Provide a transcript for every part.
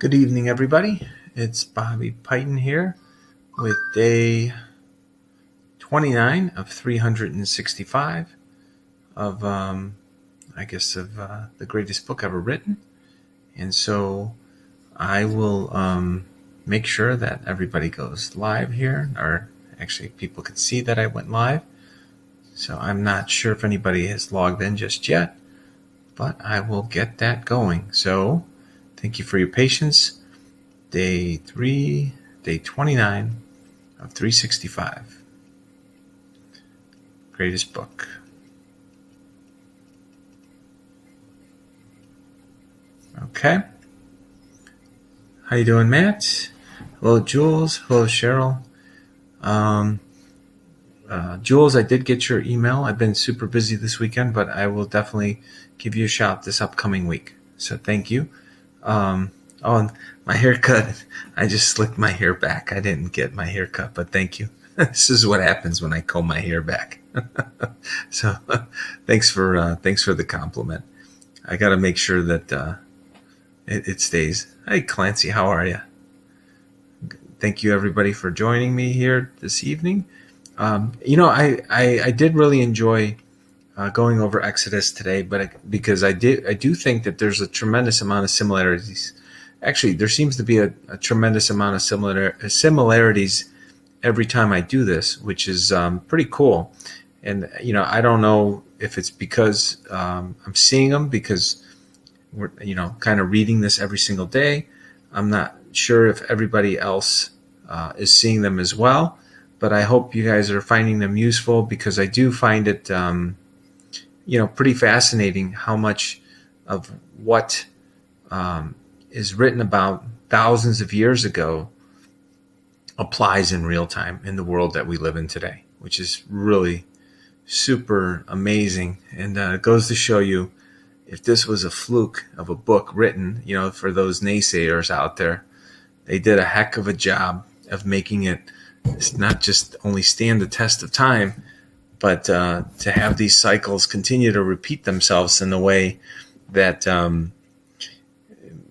Good evening, everybody. It's Bobby Piton here with day 29 of 365 of, the greatest book ever written. And so I will make sure that everybody goes live here, or actually people can see that I went live. So I'm not sure if anybody has logged in just yet, but I will get that going. So thank you for your patience. Day 29 of 365. Greatest book. Okay. How you doing, Matt? Hello, Jules. Hello, Cheryl. Jules, I did get your email. I've been super busy this weekend, but I will definitely give you a shout this upcoming week. So thank you. And my haircut, I just slicked my hair back. I didn't get my hair cut, but thank you. This is what happens when I comb my hair back. So thanks for the compliment. I got to make sure that it stays. Hey, Clancy, how are you? Thank you, everybody, for joining me here this evening. I did really enjoy going over Exodus today, because I do think that there's a tremendous amount of similarities. Actually, there seems to be a tremendous amount of similarities every time I do this, which is pretty cool. And I don't know if it's because I'm seeing them because we're kind of reading this every single day. I'm not sure if everybody else is seeing them as well, but I hope you guys are finding them useful, because I do find it pretty fascinating how much of what is written about thousands of years ago applies in real time in the world that we live in today, which is really super amazing. And it goes to show you, if this was a fluke of a book written, for those naysayers out there, they did a heck of a job of making it not just only stand the test of time, but to have these cycles continue to repeat themselves in a way that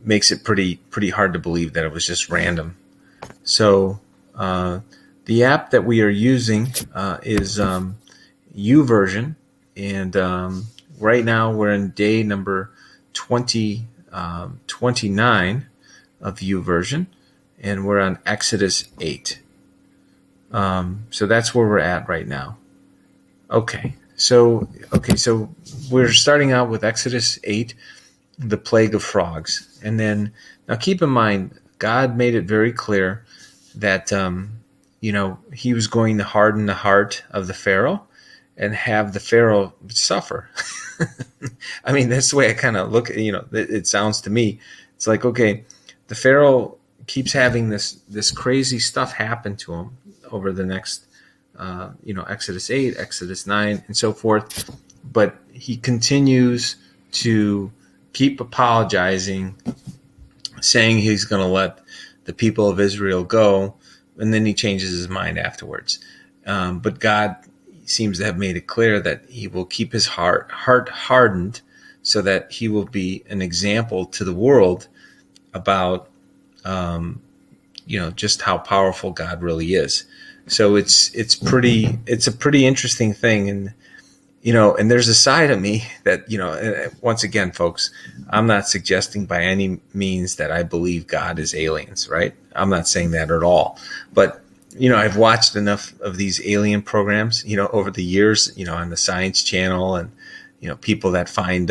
makes it pretty hard to believe that it was just random. So the app that we are using is YouVersion, and right now we're in day number 29 of YouVersion, and we're on Exodus 8. So that's where we're at right now. Okay, so we're starting out with Exodus 8, the plague of frogs. And then, now keep in mind, God made it very clear that, he was going to harden the heart of the Pharaoh and have the Pharaoh suffer. I mean, that's the way I kind of look at, it sounds to me. It's like, okay, the Pharaoh keeps having this crazy stuff happen to him over the next, Exodus 8, Exodus 9, and so forth. But he continues to keep apologizing, saying he's going to let the people of Israel go, and then he changes his mind afterwards. But God seems to have made it clear that he will keep his heart hardened, so that he will be an example to the world about, just how powerful God really is. So it's a pretty interesting thing. And, and there's a side of me that, once again, folks, I'm not suggesting by any means that I believe God is aliens, right? I'm not saying that at all. But, I've watched enough of these alien programs, over the years, on the Science Channel, and, people that find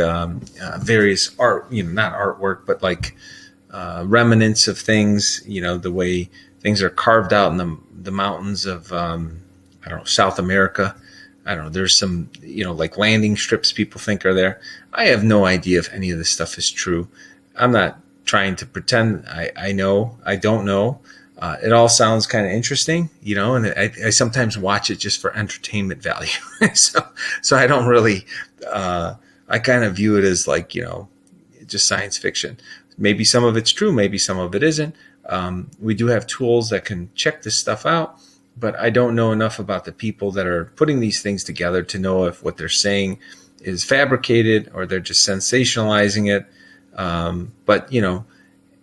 various art, not artwork, but like remnants of things, the way things are carved out in the mountains of, South America. I don't know, there's some, like landing strips people think are there. I have no idea if any of this stuff is true. I'm not trying to pretend I know. I don't know. It all sounds kind of interesting, and I sometimes watch it just for entertainment value. So I don't really, I kind of view it as like, just science fiction. Maybe some of it's true, maybe some of it isn't. We do have tools that can check this stuff out, but I don't know enough about the people that are putting these things together to know if what they're saying is fabricated or they're just sensationalizing it. But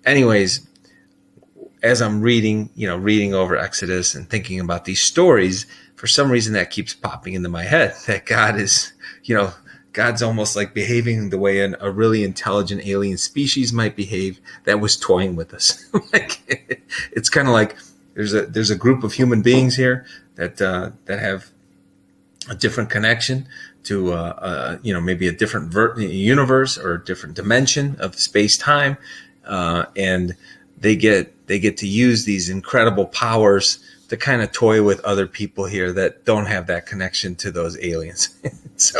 anyways, as I'm reading over Exodus and thinking about these stories, for some reason that keeps popping into my head that God is, God's almost like behaving the way a really intelligent alien species might behave that was toying with us. Like, it's kind of like there's a group of human beings here that have a different connection to maybe a different universe or a different dimension of space time, and they get to use these incredible powers to kind of toy with other people here that don't have that connection to those aliens. So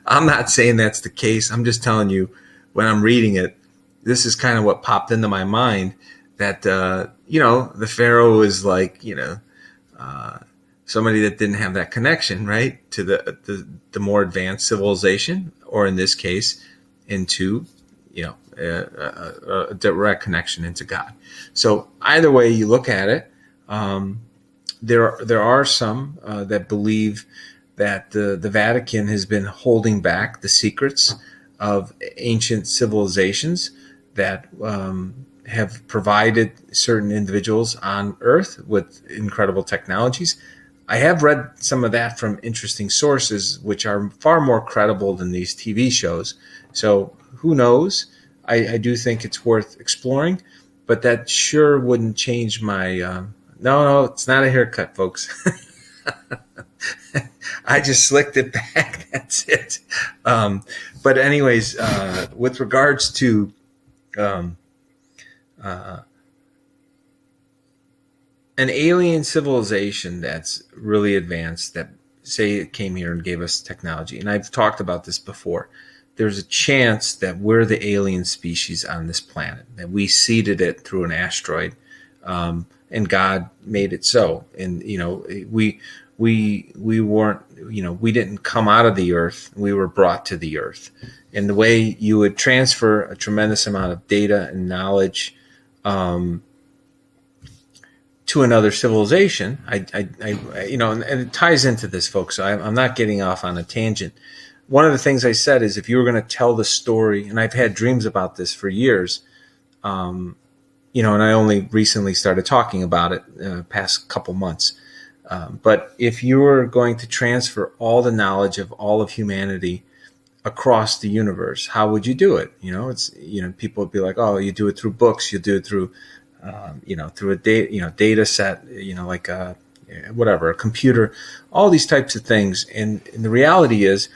I'm not saying that's the case. I'm just telling you, when I'm reading it, this is kind of what popped into my mind, that the Pharaoh is like somebody that didn't have that connection, right, to the more advanced civilization, or in this case, into a direct connection into God. So either way you look at it, there are some that believe that the Vatican has been holding back the secrets of ancient civilizations that have provided certain individuals on Earth with incredible technologies. I have read some of that from interesting sources, which are far more credible than these TV shows. So who knows? I do think it's worth exploring, but that sure wouldn't change my... No, it's not a haircut, folks. I just slicked it back. That's it. But anyways, with regards to an alien civilization that's really advanced, that say it came here and gave us technology, and I've talked about this before, there's a chance that we're the alien species on this planet, that we seeded it through an asteroid, and God made it so. And we weren't, we didn't come out of the earth, we were brought to the earth. And the way you would transfer a tremendous amount of data and knowledge to another civilization, and it ties into this, folks. So I'm not getting off on a tangent. One of the things I said is, if you were going to tell the story, and I've had dreams about this for years, and I only recently started talking about it past couple months. But if you were going to transfer all the knowledge of all of humanity across the universe, how would you do it? People would be like, oh, you do it through books, you do it through, through a data set, like whatever, a computer, all these types of things. And the reality is,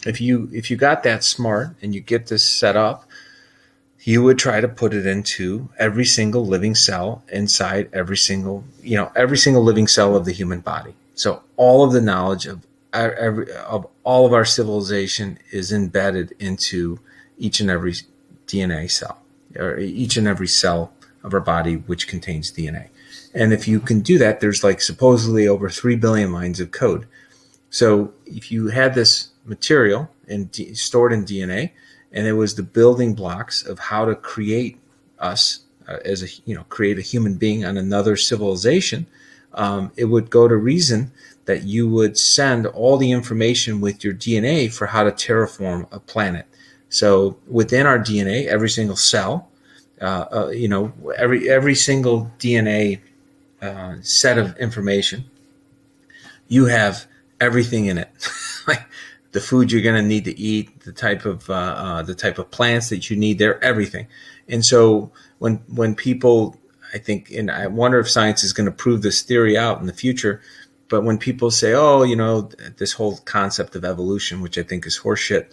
if you got that smart and you get this set up, you would try to put it into every single living cell inside every single living cell of the human body. So all of the knowledge of all of our civilization is embedded into each and every DNA cell, or each and every cell of our body which contains DNA. And if you can do that, there's like supposedly over 3 billion lines of code. So if you had this material stored in DNA, and it was the building blocks of how to create us create a human being on another civilization, it would go to reason that you would send all the information with your DNA for how to terraform a planet. So within our DNA, every single cell, every single DNA set of information, you have everything in it. Like the food you're going to need to eat, the type of plants that you need there, everything. And so when people, I think, and I wonder if science is going to prove this theory out in the future, but when people say, oh, this whole concept of evolution, which I think is horseshit,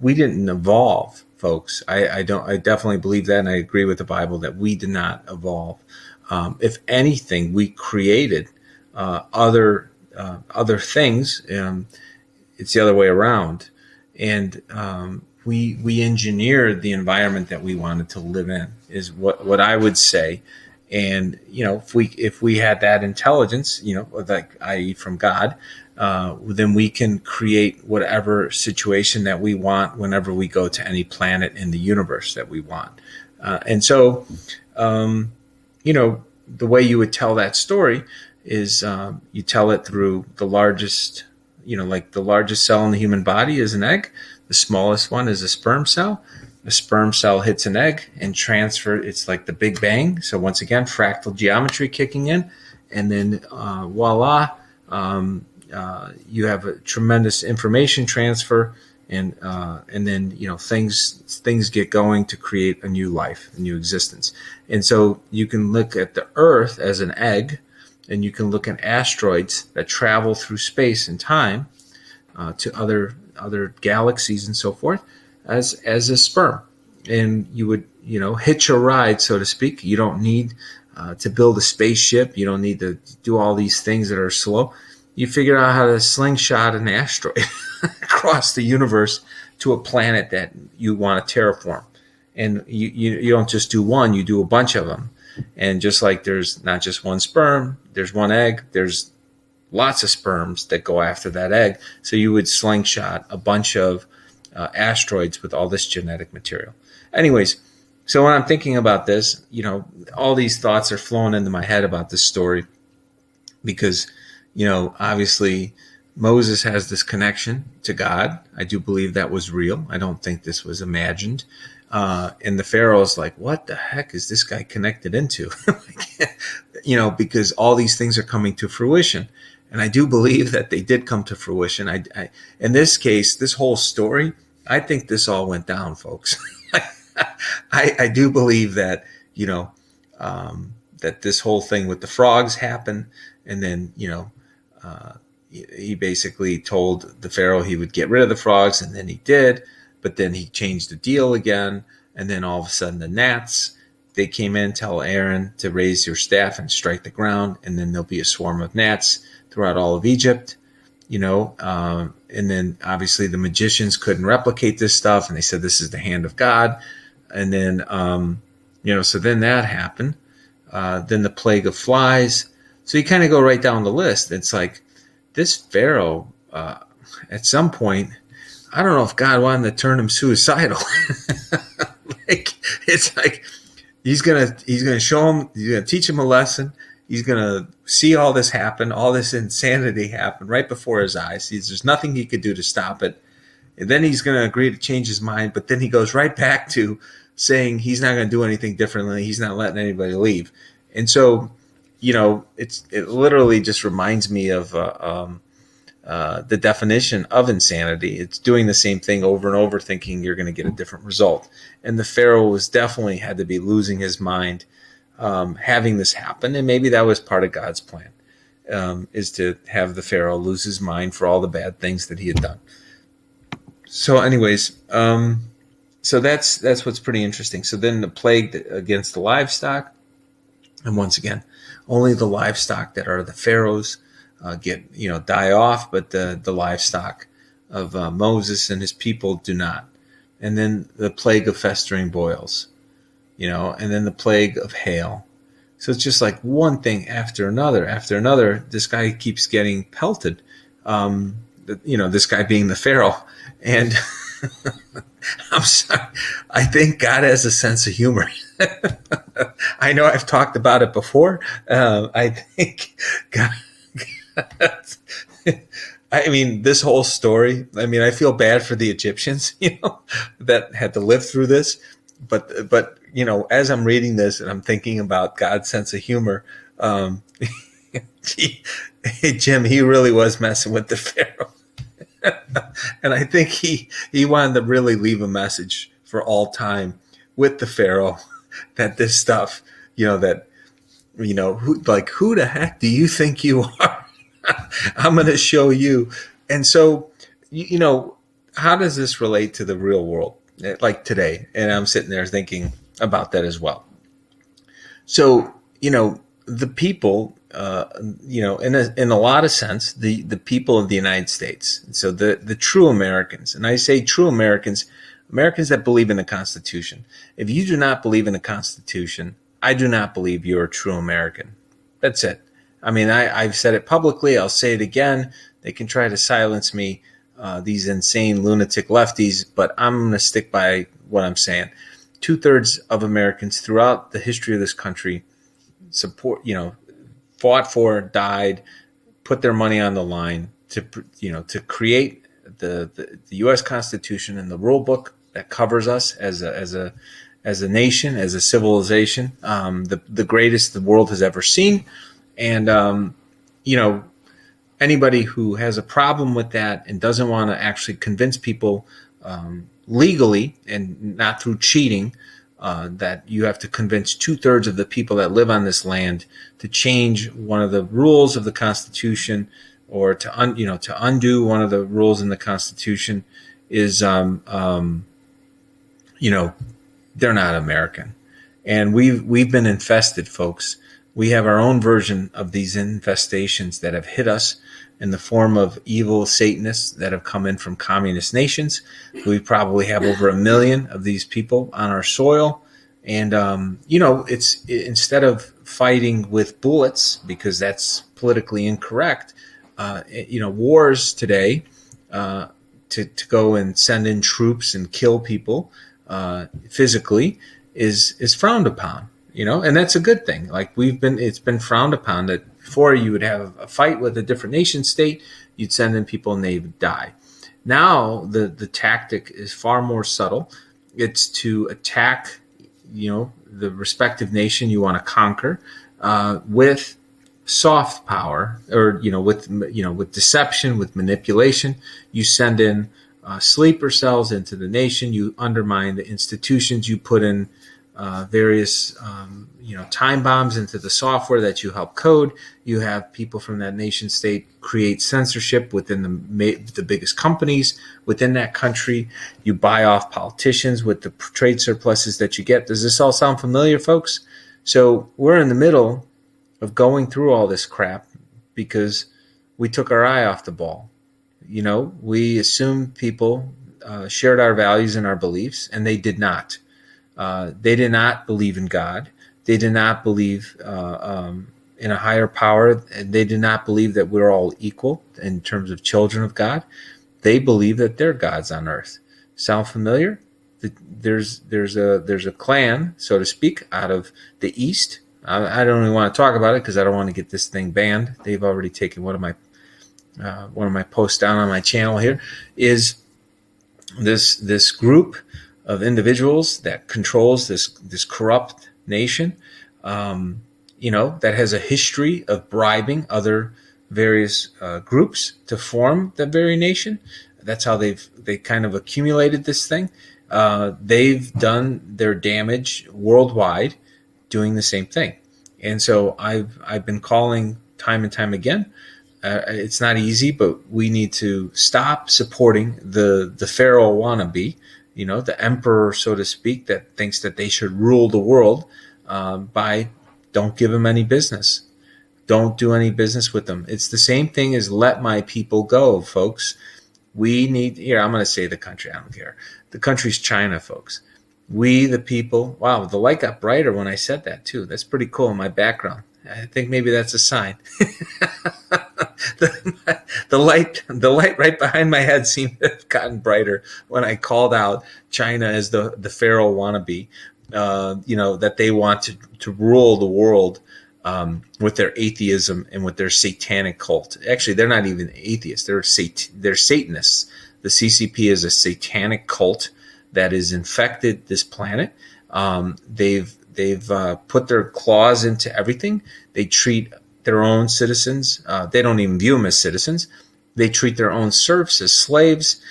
we didn't evolve, folks. I definitely believe that, and I agree with the Bible that we did not evolve. If anything, we created other things. It's the other way around, and we engineered the environment that we wanted to live in, is what I would say. And if we had that intelligence, like i.e. from God, then we can create whatever situation that we want whenever we go to any planet in the universe that we want. And so, the way you would tell that story is you tell it through the largest, like the largest cell in the human body is an egg. The smallest one is a sperm cell. a sperm cell hits an egg and transfer. It's like the Big Bang. So once again, fractal geometry kicking in, and then voila, you have a tremendous information transfer, and then things get going to create a new life, a new existence. And so you can look at the Earth as an egg, and you can look at asteroids that travel through space and time to other galaxies and so forth as a sperm. And you would hitch a ride, so to speak. You don't need to build a spaceship. You don't need to do all these things that are slow. You figure out how to slingshot an asteroid across the universe to a planet that you want to terraform. And you don't just do one, you do a bunch of them. And just like there's not just one sperm, there's one egg, there's lots of sperms that go after that egg. So you would slingshot a bunch of asteroids with all this genetic material. Anyways, so when I'm thinking about this, all these thoughts are flowing into my head about this story because, obviously Moses has this connection to God. I do believe that was real. I don't think this was imagined. And the Pharaoh's like, what the heck is this guy connected into? Because all these things are coming to fruition. And I do believe that they did come to fruition. I in this case, this whole story, I think this all went down, folks. I do believe that, that this whole thing with the frogs happened. And then, he basically told the Pharaoh he would get rid of the frogs, and then he did. But then he changed the deal again. And then all of a sudden the gnats, they came in, tell Aaron to raise your staff and strike the ground. And then there'll be a swarm of gnats throughout all of Egypt, and then obviously the magicians couldn't replicate this stuff. And they said, this is the hand of God. And then, so then that happened. Then the plague of flies. So you kind of go right down the list. It's like this Pharaoh, at some point, I don't know if God wanted to turn him suicidal. It's like he's gonna show him, he's gonna teach him a lesson. He's gonna see all this happen, all this insanity happen right before his eyes. There's nothing he could do to stop it. And then he's gonna agree to change his mind, but then he goes right back to saying he's not gonna do anything differently. He's not letting anybody leave. And so, it literally just reminds me of the definition of insanity. It's doing the same thing over and over, thinking you're going to get a different result. And the Pharaoh was definitely had to be losing his mind, having this happen. And maybe that was part of God's plan, is to have the Pharaoh lose his mind for all the bad things that he had done. So anyways, so that's what's pretty interesting. So then the plague against the livestock. And once again, only the livestock that are the Pharaoh's die off, but the livestock of Moses and his people do not. And then the plague of festering boils, and then the plague of hail. So it's just like one thing after another, after another. This guy keeps getting pelted, this guy being the Pharaoh. And I'm sorry, I think God has a sense of humor. I know I've talked about it before. I think God... I mean, this whole story, I feel bad for the Egyptians, that had to live through this. But as I'm reading this and I'm thinking about God's sense of humor, Jim, he really was messing with the Pharaoh. And I think he wanted to really leave a message for all time with the Pharaoh that this stuff, who the heck do you think you are? I'm going to show you. And so, how does this relate to the real world, like today? And I'm sitting there thinking about that as well. So, the people, in a lot of sense, the people of the United States. So the true Americans, and I say true Americans that believe in the Constitution. If you do not believe in the Constitution, I do not believe you're a true American. That's it. I've said it publicly. I'll say it again. They can try to silence me, these insane lunatic lefties, but I'm going to stick by what I'm saying. 2/3 of Americans throughout the history of this country fought for, died, put their money on the line to create the U.S. Constitution and the rule book that covers us as a nation, as a civilization, the greatest the world has ever seen. And you know, anybody who has a problem with that and doesn't want to actually convince people legally and not through cheating, that you have to convince 2/3 of the people that live on this land to change one of the rules of the Constitution, or to undo one of the rules in the Constitution, is they're not American. And we've been infested, folks. We have our own version of these infestations that have hit us in the form of evil Satanists that have come in from communist nations. We probably have over 1 million of these people on our soil. And, it's instead of fighting with bullets, because that's politically incorrect, wars today, to go and send in troops and kill people physically is frowned upon, and that's a good thing. Like it's been frowned upon that before you would have a fight with a different nation state, you'd send in people and they would die. Now the tactic is far more subtle. It's to attack, the respective nation you want to conquer, with soft power, or with deception, with manipulation. You send in sleeper cells into the nation. You undermine the institutions. You put in various time bombs into the software that you help code. You have people from that nation state create censorship within the biggest companies within that country. You buy off politicians with the trade surpluses that you get. Does this all sound familiar, folks? So we're in the middle of going through all this crap because we took our eye off the ball. We assumed people shared our values and our beliefs, and they did not. They did not believe in God. They did not believe in a higher power. They did not believe that we're all equal in terms of children of God. They believe that they're gods on earth. Sound familiar? There's a clan, so to speak, out of the East. I don't even want to talk about it because I don't want to get this thing banned. They've already taken one of my posts down on my channel. Here is this group of individuals that controls this corrupt nation, that has a history of bribing other various groups to form that very nation. That's how they kind of accumulated this thing. They've done their damage worldwide doing the same thing. And so I've been calling time and time again. It's not easy, but we need to stop supporting the Pharaoh wannabe, the emperor, so to speak, that thinks that they should rule the world, by don't give them any business. Don't do any business with them. It's the same thing as let my people go, folks. We need, I'm going to say the country. I don't care. The country's China, folks. We, the people. Wow, the light got brighter when I said that too. That's pretty cool in my background. I think maybe that's a sign. the light right behind my head seemed to have gotten brighter when I called out China as the Pharaoh wannabe. That they want to rule the world with their atheism and with their satanic cult. Actually, they're not even atheists. They're Satanists. The CCP is a satanic cult that has infected this planet. They've put their claws into everything. They treat their own citizens. They don't even view them as citizens. They treat their own serfs as slaves.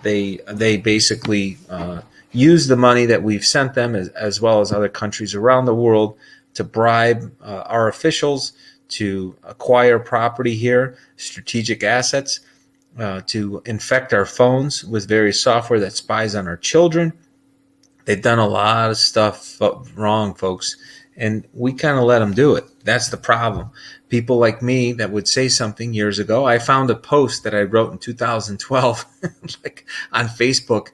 They basically use the money that we've sent them, as well as other countries around the world, to bribe our officials to acquire property here, strategic assets, to infect our phones with various software that spies on our children. They've done a lot of stuff wrong, folks, and we kind of let them do it. That's the problem. People like me that would say something years ago. I found a post that I wrote in 2012 like on Facebook.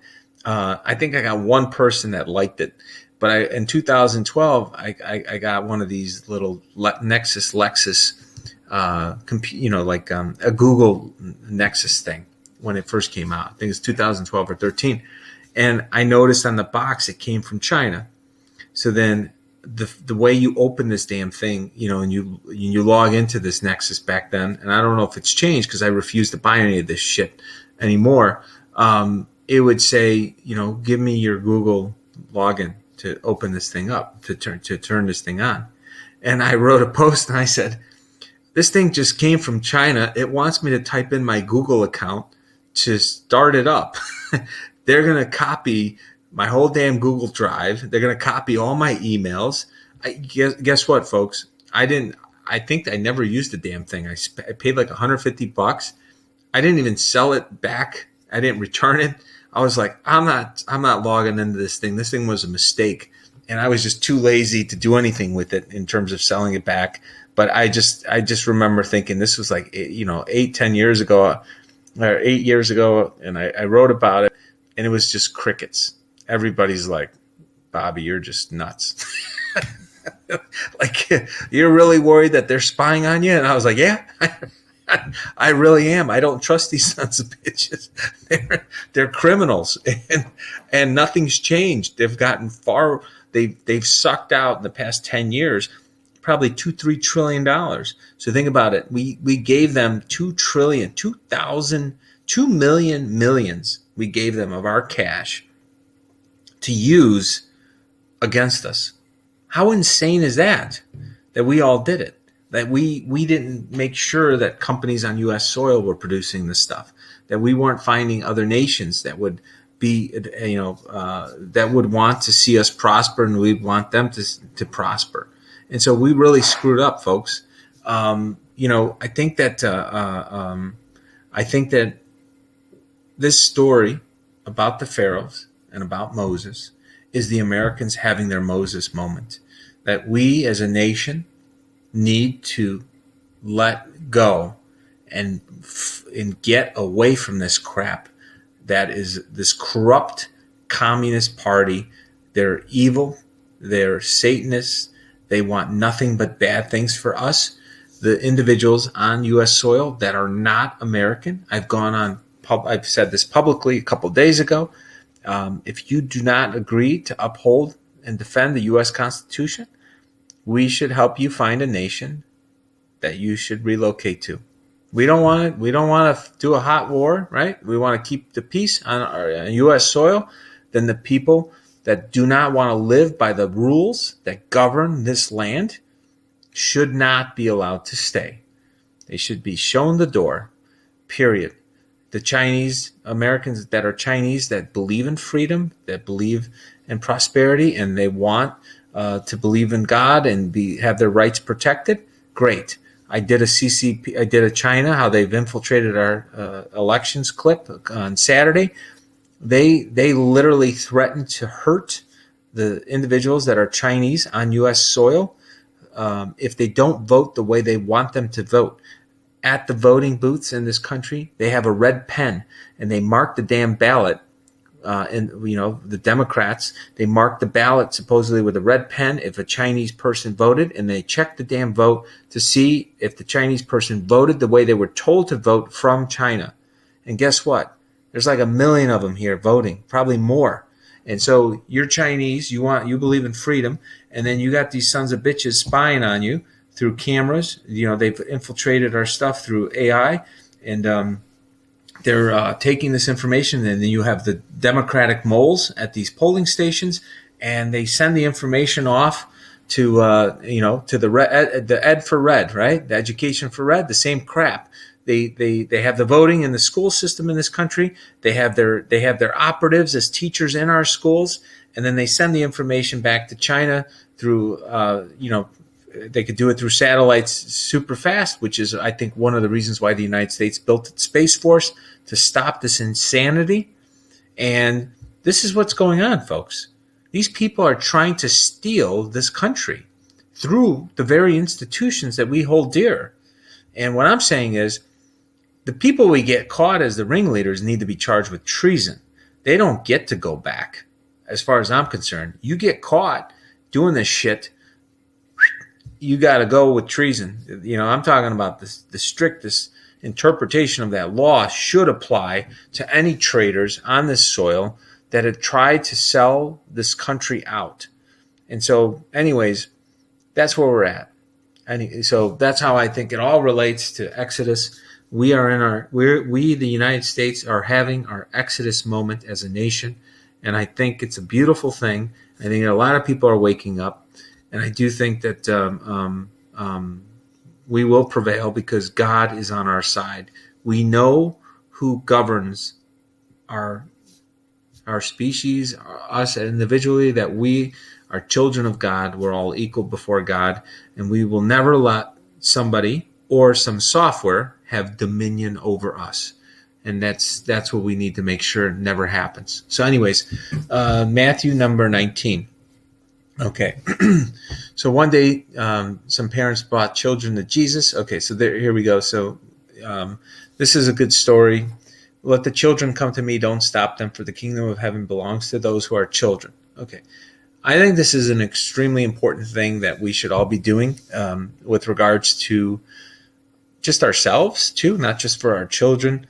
I think I got one person that liked it, but in 2012, I got one of these little Nexus Lexus, a Google Nexus thing when it first came out. I think it's 2012 or 13. And I noticed on the box it came from China. So then the way you open this damn thing, and you log into this Nexus back then, and I don't know if it's changed because I refuse to buy any of this shit anymore. it would say, give me your Google login to open this thing up, to turn this thing on. And I wrote a post and I said, this thing just came from China. It wants me to type in my Google account to start it up. They're going to copy my whole damn Google Drive. They're going to copy all my emails. Guess what, folks? I think I never used the damn thing. I paid like $150. I didn't even sell it back. I didn't return it. I was like, I'm not logging into this thing. This thing was a mistake. And I was just too lazy to do anything with it in terms of selling it back. But I just remember thinking this was like, 10 years ago or 8 years ago. And I wrote about it and it was just crickets. Everybody's like, Bobby, you're just nuts. Like, you're really worried that they're spying on you? And I was like, yeah, I really am. I don't trust these sons of bitches. They're criminals, and nothing's changed. They've gotten far. They've sucked out in the past 10 years probably $2-3 trillion. So think about it. We gave them 2 trillion, 2 million millions. We gave them of our cash to use against us. How insane is that we all did it? That we didn't make sure that companies on U.S. soil were producing this stuff, that we weren't finding other nations that would be, that would want to see us prosper, and we'd want them to prosper. And so we really screwed up, folks. I think that this story about the pharaohs and about Moses is the Americans having their Moses moment, that we as a nation need to let go and get away from this crap that is this corrupt communist party. They're evil. They're Satanists. They want nothing but bad things for us, the individuals on U.S. soil that are not American. I've said this publicly a couple of days ago. If you do not agree to uphold and defend the U.S. Constitution, we should help you find a nation that you should relocate to. We don't want to do a hot war, right? We want to keep the peace on our U.S. soil. Then the people that do not want to live by the rules that govern this land should not be allowed to stay. They should be shown the door, period. The Chinese Americans that are Chinese, that believe in freedom, that believe in prosperity, and they want to believe in God and have their rights protected, great. I did a China, how they've infiltrated our elections clip on Saturday. They literally threatened to hurt the individuals that are Chinese on U.S. soil if they don't vote the way they want them to vote. At the voting booths in this country, they have a red pen and they mark the damn ballot. The Democrats, they mark the ballot supposedly with a red pen if a Chinese person voted, and they check the damn vote to see if the Chinese person voted the way they were told to vote from China. And guess what? There's like 1 million of them here voting, probably more. And so you're Chinese, you believe in freedom, and then you got these sons of bitches spying on you through cameras. They've infiltrated our stuff through AI, and they're taking this information, and then you have the Democratic moles at these polling stations, and they send the information off to the Ed for Red, right? The Education for Red, the same crap. They have the voting in the school system in this country. They have their operatives as teachers in our schools, and then they send the information back to China through they could do it through satellites super fast, which is, I think, one of the reasons why the United States built its Space Force, to stop this insanity. And this is what's going on, folks. These people are trying to steal this country through the very institutions that we hold dear. And what I'm saying is, the people we get caught as the ringleaders need to be charged with treason. They don't get to go back, as far as I'm concerned. You get caught doing this shit, you got to go with treason. I'm talking about the strictest interpretation of that law should apply to any traders on this soil that have tried to sell this country out. And so, anyways, that's where we're at. And so that's how I think it all relates to Exodus. We the United States are having our Exodus moment as a nation, and I think it's a beautiful thing. I think a lot of people are waking up, and I do think that we will prevail because God is on our side. We know who governs our species, us individually, that we are children of God. We're all equal before God, and we will never let somebody or some software have dominion over us. And that's what we need to make sure never happens. So anyways, Matthew number 19. Okay. So one day, some parents brought children to Jesus. Okay, so here we go. So this is a good story. Let the children come to me. Don't stop them, for the kingdom of heaven belongs to those who are children. Okay. I think this is an extremely important thing that we should all be doing with regards to just ourselves too, not just for our children.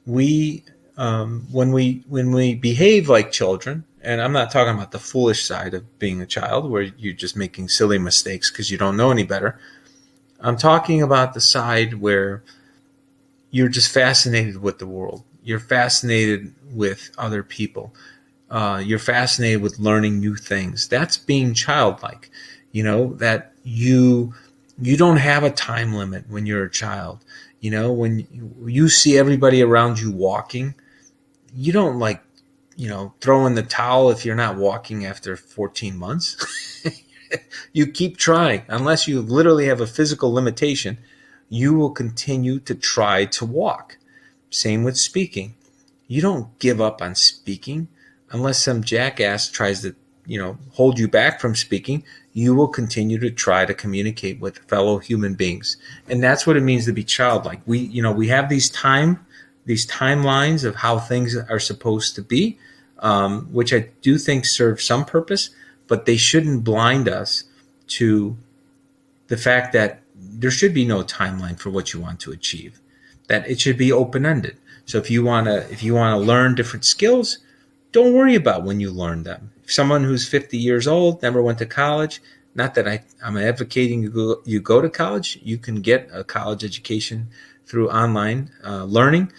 We when we behave like children, and I'm not talking about the foolish side of being a child where you're just making silly mistakes because you don't know any better. I'm talking about the side where you're just fascinated with the world. You're fascinated with other people. You're fascinated with learning new things. That's being childlike. That you don't have a time limit when you're a child. When you see everybody around you walking, you don't throw in the towel if you're not walking after 14 months. You keep trying. Unless you literally have a physical limitation, you will continue to try to walk. Same with speaking. You don't give up on speaking unless some jackass tries to, hold you back from speaking. You will continue to try to communicate with fellow human beings. And that's what it means to be childlike. We have these timelines of how things are supposed to be, which I do think serve some purpose, but they shouldn't blind us to the fact that there should be no timeline for what you want to achieve, that it should be open-ended. So if you want to learn different skills, don't worry about when you learn them. If someone who's 50 years old, never went to college, not that I'm advocating you go to college. You can get a college education through online learning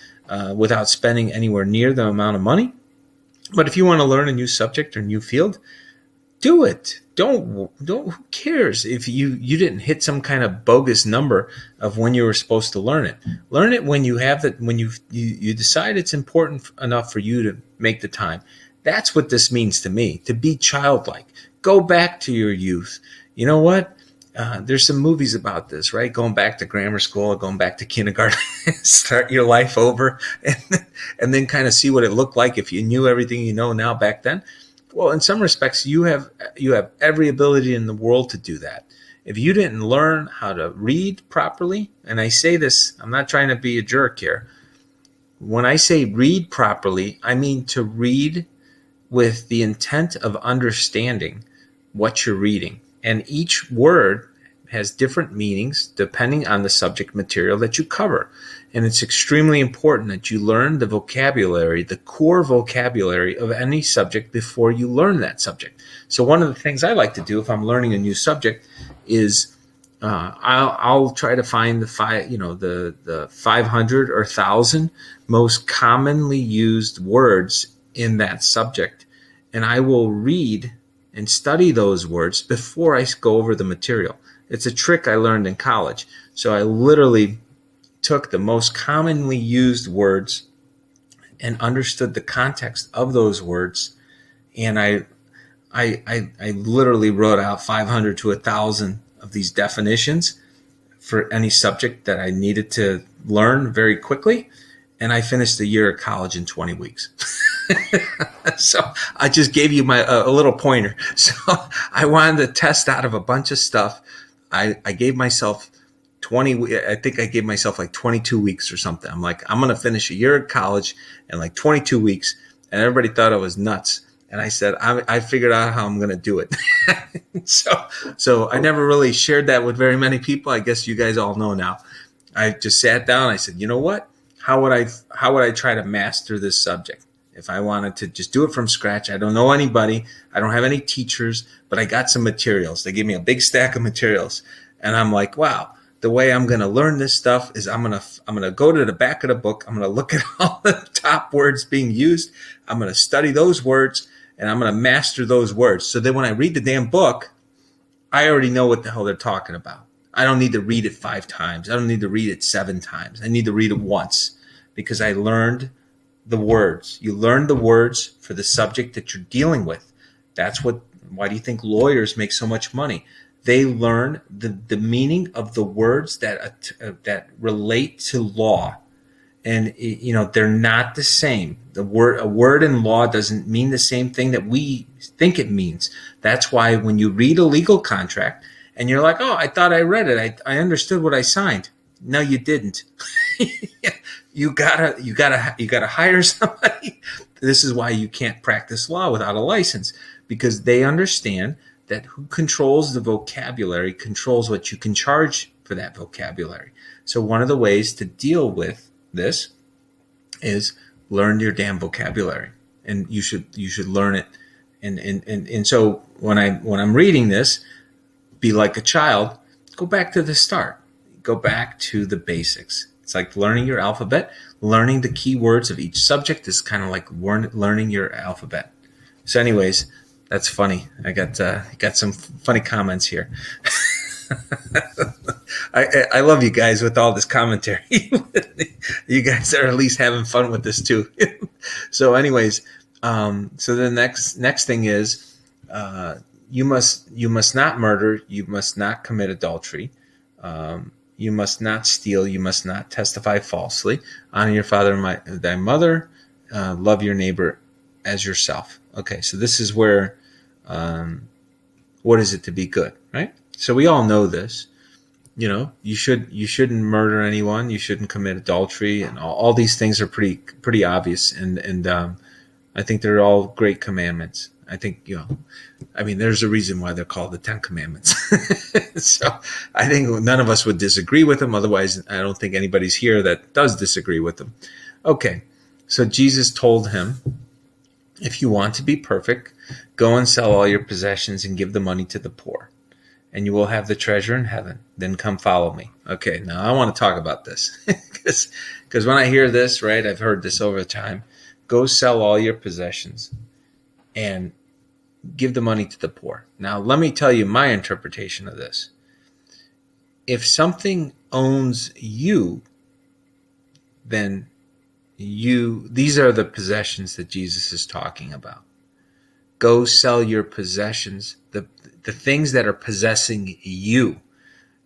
without spending anywhere near the amount of money. But if you want to learn a new subject or new field, do it. Don't. Who cares if you didn't hit some kind of bogus number of when you were supposed to learn it? Learn it when you have that. When you decide it's important enough for you to make the time. That's what this means to me. To be childlike. Go back to your youth. You know what? There's some movies about this, right? Going back to grammar school, going back to kindergarten, start your life over, and then kind of see what it looked like if you knew everything you know now back then. Well, in some respects, you have every ability in the world to do that. If you didn't learn how to read properly, and I say this, I'm not trying to be a jerk here. When I say read properly, I mean to read with the intent of understanding what you're reading. And each word has different meanings depending on the subject material that you cover. And it's extremely important that you learn the vocabulary, the core vocabulary of any subject before you learn that subject. So one of the things I like to do if I'm learning a new subject is I'll try to find the 500 or 1,000 most commonly used words in that subject, and I will read and study those words before I go over the material. It's a trick I learned in college. So I literally took the most commonly used words and understood the context of those words, and I literally wrote out 500 to 1,000 of these definitions for any subject that I needed to learn very quickly, and I finished the year of college in 20 weeks. So I just gave you a little pointer. So I wanted to test out of a bunch of stuff. I gave myself 20. I think I gave myself like 22 weeks or something. I'm like, I'm going to finish a year of college in like 22 weeks. And everybody thought I was nuts. And I said, I figured out how I'm going to do it. So I never really shared that with very many people. I guess you guys all know now. I just sat down. I said, you know what? How would I try to master this subject? If I wanted to just do it from scratch, I don't know anybody. I don't have any teachers, but I got some materials. They gave me a big stack of materials. And I'm like, wow, the way I'm going to learn this stuff is I'm going to go to the back of the book. I'm going to look at all the top words being used. I'm going to study those words, and I'm going to master those words. So that when I read the damn book, I already know what the hell they're talking about. I don't need to read it 5 times. I don't need to read it 7 times. I need to read it once because I learned the words. You learn the words for the subject that you're dealing with. Why do you think lawyers make so much money? They learn the meaning of the words that relate to law. And, they're not the same. A word in law doesn't mean the same thing that we think it means. That's why when you read a legal contract and you're like, oh, I thought I read it. I understood what I signed. No, you didn't. You gotta hire somebody. This is why you can't practice law without a license, because they understand that who controls the vocabulary controls what you can charge for that vocabulary. So one of the ways to deal with this is learn your damn vocabulary, and you should learn it. And so when I'm reading this, be like a child. Go back to the start. Go back to the basics. It's like learning your alphabet. Learning the key words of each subject is kind of like learning your alphabet. So, anyways, that's funny. I got some funny comments here. I love you guys with all this commentary. You guys are at least having fun with this too. So, anyways, so the next thing is you must not murder. You must not commit adultery. You must not steal. You must not testify falsely. Honor your father and thy mother. Love your neighbor as yourself. Okay, so this is where, what is it to be good, right? So we all know this. You shouldn't murder anyone. You shouldn't commit adultery, and all these things are pretty obvious. And I think they're all great commandments. I think, there's a reason why they're called the 10 Commandments. So I think none of us would disagree with them. Otherwise, I don't think anybody's here that does disagree with them. Okay, so Jesus told him, if you want to be perfect, go and sell all your possessions and give the money to the poor, and you will have the treasure in heaven. Then come follow me. Okay, now I want to talk about this because when I hear this, right, I've heard this over time. Go sell all your possessions and give the money to the poor. Now, let me tell you my interpretation of this. If something owns you, then these are the possessions that Jesus is talking about. Go sell your possessions, the things that are possessing you.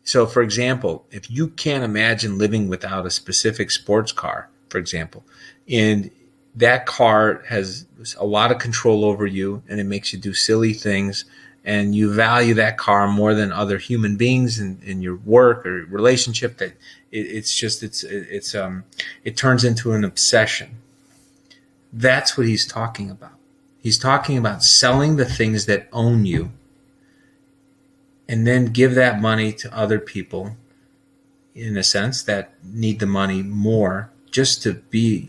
So, for example, if you can't imagine living without a specific sports car, for example, and that car has a lot of control over you and it makes you do silly things, and you value that car more than other human beings in your work or relationship, that it turns into an obsession. That's what he's talking about. He's talking about selling the things that own you and then give that money to other people, in a sense, that need the money more, just to be,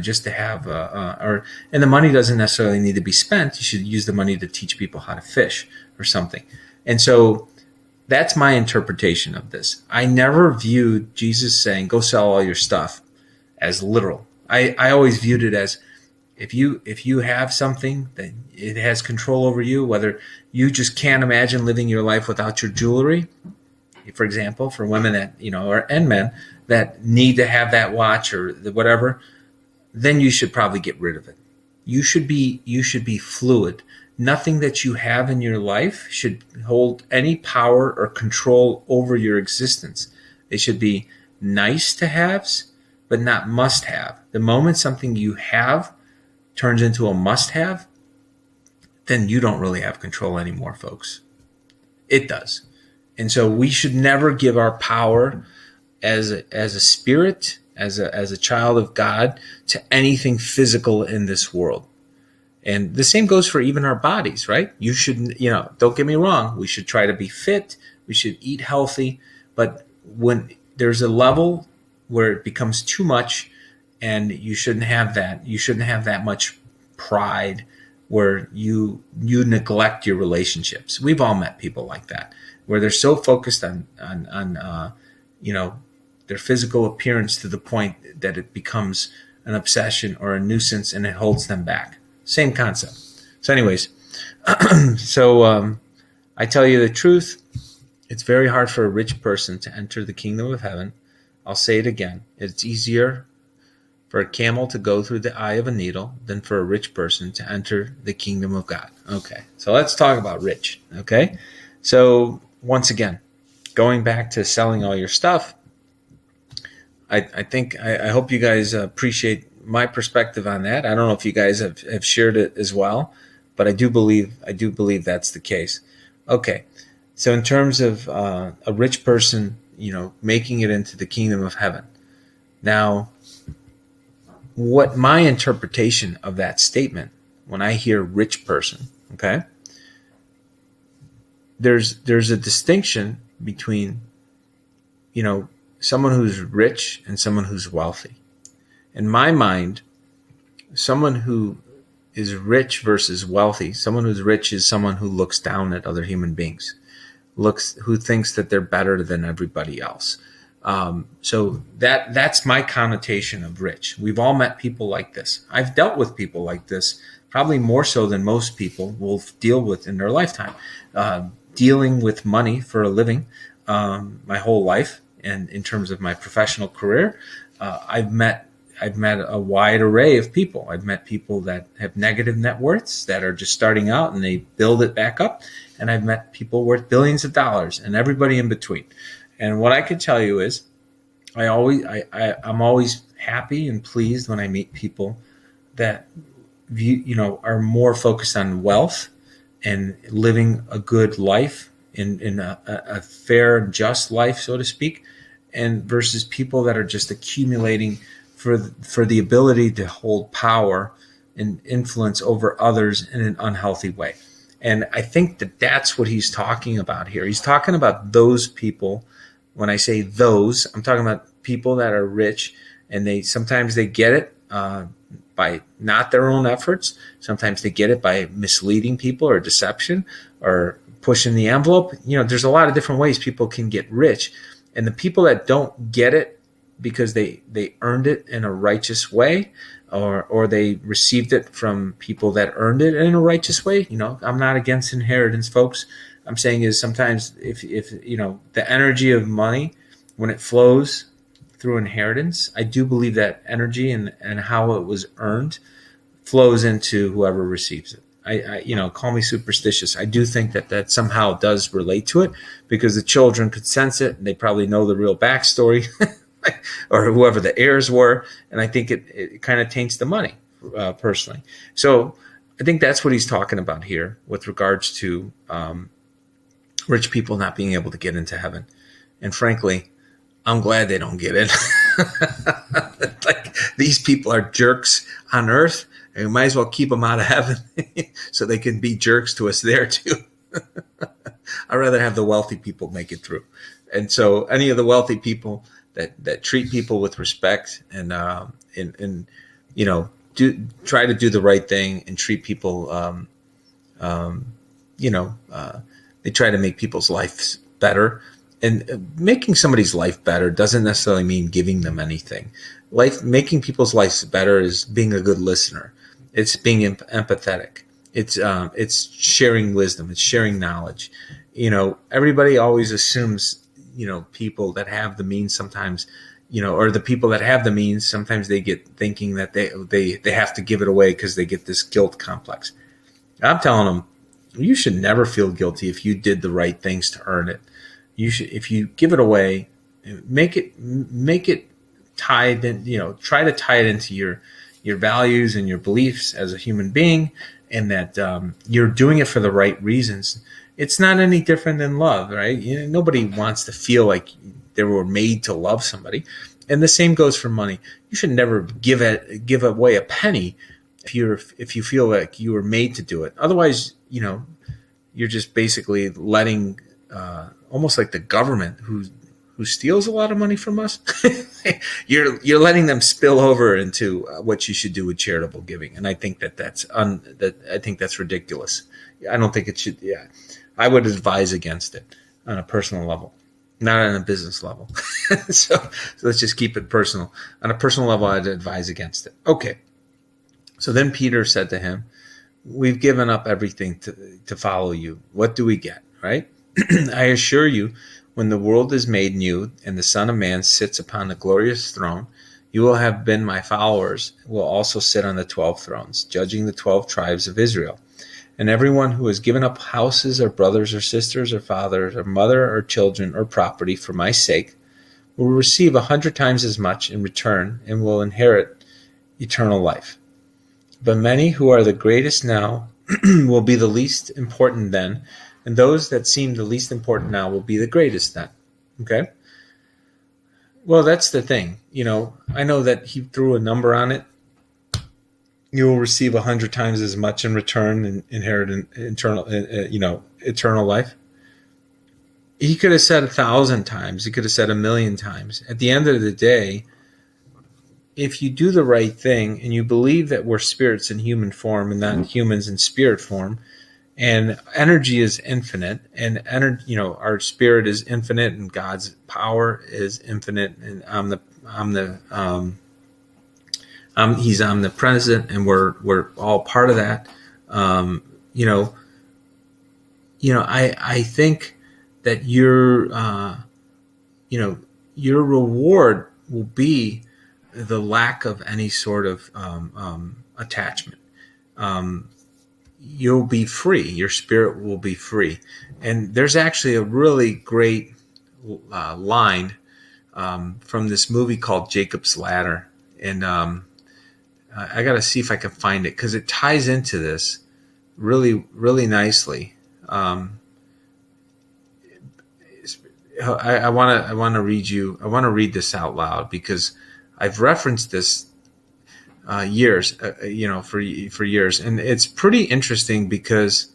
just to have, and the money doesn't necessarily need to be spent. You should use the money to teach people how to fish or something. And so that's my interpretation of this. I never viewed Jesus saying, go sell all your stuff as literal. I always viewed it as, if you have something that it has control over you, whether you just can't imagine living your life without your jewelry, for example, for women that, and men that need to have that watch or whatever, then you should probably get rid of it. You should be fluid. Nothing that you have in your life should hold any power or control over your existence. They should be nice to haves, but not must have. The moment something you have turns into a must have, then you don't really have control anymore, folks. It does. And so we should never give our power as a spirit, as a child of God, to anything physical in this world. And the same goes for even our bodies, right? You should, don't get me wrong, we should try to be fit, we should eat healthy, but when there's a level where it becomes too much, and you shouldn't have that much pride where you neglect your relationships. We've all met people like that, where they're so focused on their physical appearance to the point that it becomes an obsession or a nuisance and it holds them back. Same concept. So anyways, so I tell you the truth, it's very hard for a rich person to enter the kingdom of heaven. I'll say it again. It's easier for a camel to go through the eye of a needle than for a rich person to enter the kingdom of God. Okay, so let's talk about rich. Okay, so once again, going back to selling all your stuff, I hope you guys appreciate my perspective on that. I don't know if you guys have shared it as well, but I do believe that's the case. Okay, so in terms of a rich person, making it into the kingdom of heaven. Now, what my interpretation of that statement, when I hear rich person, okay, there's a distinction between, someone who's rich and someone who's wealthy. In my mind, someone who is rich versus wealthy, someone who's rich is someone who looks down at other human beings, who thinks that they're better than everybody else. So that's my connotation of rich. We've all met people like this. I've dealt with people like this, probably more so than most people will deal with in their lifetime. Dealing with money for a living my whole life, and in terms of my professional career, I've met a wide array of people. I've met people that have negative net worths that are just starting out and they build it back up. And I've met people worth billions of dollars and everybody in between. And what I can tell you is I'm always happy and pleased when I meet people that are more focused on wealth and living a good life in a fair and just life, so to speak, and versus people that are just accumulating for the ability to hold power and influence over others in an unhealthy way. And I think that's what he's talking about here. He's talking about those people. When I say those, I'm talking about people that are rich, and sometimes they get it by not their own efforts. Sometimes they get it by misleading people or deception or pushing the envelope. There's a lot of different ways people can get rich. And the people that don't get it because they earned it in a righteous way, or they received it from people that earned it in a righteous way. I'm not against inheritance, folks. I'm saying is sometimes if the energy of money, when it flows through inheritance, I do believe that energy and how it was earned flows into whoever receives it. I call me superstitious. I do think that somehow does relate to it because the children could sense it and they probably know the real backstory or whoever the heirs were. And I think it kind of taints the money personally. So I think that's what he's talking about here with regards to rich people not being able to get into heaven. And frankly, I'm glad they don't get it. Like, these people are jerks on earth, and we might as well keep them out of heaven so they can be jerks to us there too. I'd rather have the wealthy people make it through. And so any of the wealthy people that treat people with respect and try to do the right thing and treat people, they try to make people's lives better. And making somebody's life better doesn't necessarily mean giving them anything. Making people's lives better is being a good listener. It's being empathetic. It's sharing wisdom. It's sharing knowledge. Everybody always assumes, people that have the means sometimes, or the people that have the means, sometimes they get thinking that they have to give it away because they get this guilt complex. I'm telling them, you should never feel guilty if you did the right things to earn it. You should, if you give it away, make it tied in, try to tie it into your values and your beliefs as a human being, and that you're doing it for the right reasons. It's not any different than love, right? Nobody wants to feel like they were made to love somebody. And the same goes for money. You should never give away a penny if you feel like you were made to do it. Otherwise, you're just basically letting almost like the government who steals a lot of money from us. you're letting them spill over into what you should do with charitable giving, and I think I think that's ridiculous. I don't think it should. Yeah, I would advise against it on a personal level. not on a business level. So let's just keep it personal. On a personal level, I'd advise against it. Okay. So then Peter said to him, we've given up everything to follow you. What do we get, right? I assure you, when the world is made new and the Son of Man sits upon the glorious throne, you will have been my followers, will also sit on the 12 thrones, judging the 12 tribes of Israel. And everyone who has given up houses or brothers or sisters or fathers or mother or children or property for my sake will receive 100 times as much in return and will inherit eternal life. But many who are the greatest now will be the least important then, and those that seem the least important now will be the greatest then. Okay? Well, that's the thing. I know that he threw a number on it. You will receive 100 times as much in return and inherit eternal life. He could have said 1,000 times. He could have said 1,000,000 times. At the end of the day, if you do the right thing and you believe that we're spirits in human form and not humans in spirit form, and energy is infinite, and our spirit is infinite, and God's power is infinite, and He's omnipresent, and we're all part of that. I think that your reward will be the lack of any sort of attachment. You'll be free. Your spirit will be free. And there's actually a really great line from this movie called Jacob's Ladder. And I got to see if I can find it, because it ties into this really, really nicely. I want to read this out loud, because I've referenced this for years, and it's pretty interesting because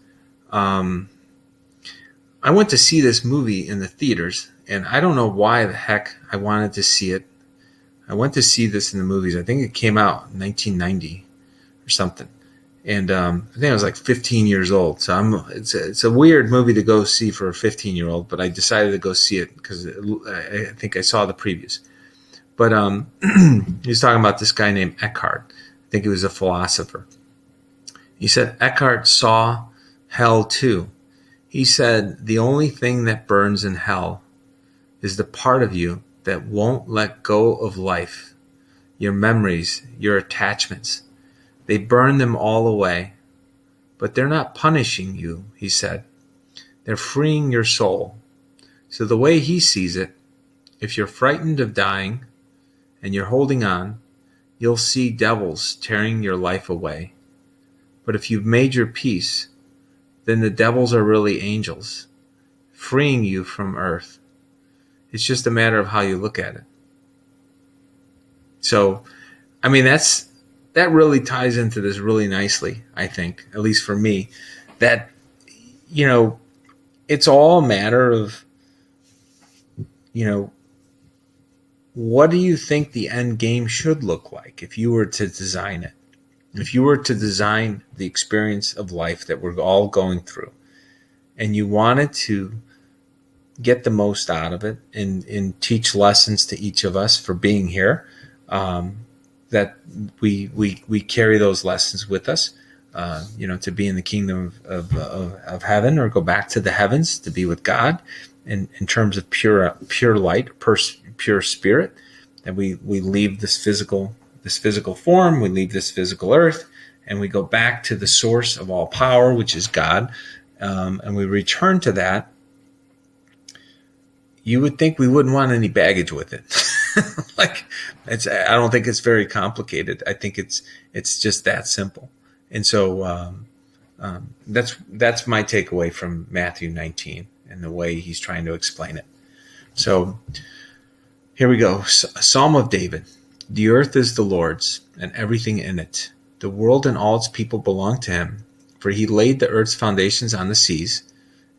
I went to see this movie in the theaters, and I don't know why the heck I wanted to see it. I went to see this in the movies. I think it came out in 1990 or something, and I think I was like 15 years old. So it's a weird movie to go see for a 15-year-old, but I decided to go see it because I think I saw the previews. But he was talking about this guy named Eckhart. I think he was a philosopher. He said Eckhart saw hell too. He said the only thing that burns in hell is the part of you that won't let go of life, your memories, your attachments. They burn them all away. But they're not punishing you, he said. They're freeing your soul. So the way he sees it, if you're frightened of dying and you're holding on, you'll see devils tearing your life away. But if you've made your peace, then the devils are really angels, freeing you from earth. It's just a matter of how you look at it. So, I mean, that really ties into this really nicely, I think, at least for me, that, it's all a matter of, what do you think the end game should look like if you were to design it? If you were to design the experience of life that we're all going through, and you wanted to get the most out of it and teach lessons to each of us for being here, that we carry those lessons with us, to be in the kingdom of heaven, or go back to the heavens to be with God in terms of pure light, pure spirit, that we leave this physical form, we leave this physical earth, and we go back to the source of all power, which is God, and we return to that. You would think we wouldn't want any baggage with it. I don't think it's very complicated. I think it's just that simple. And so that's my takeaway from Matthew 19 and the way he's trying to explain it. So here we go. Psalm of David. The earth is the Lord's, and everything in it. The world and all its people belong to him, for he laid the earth's foundations on the seas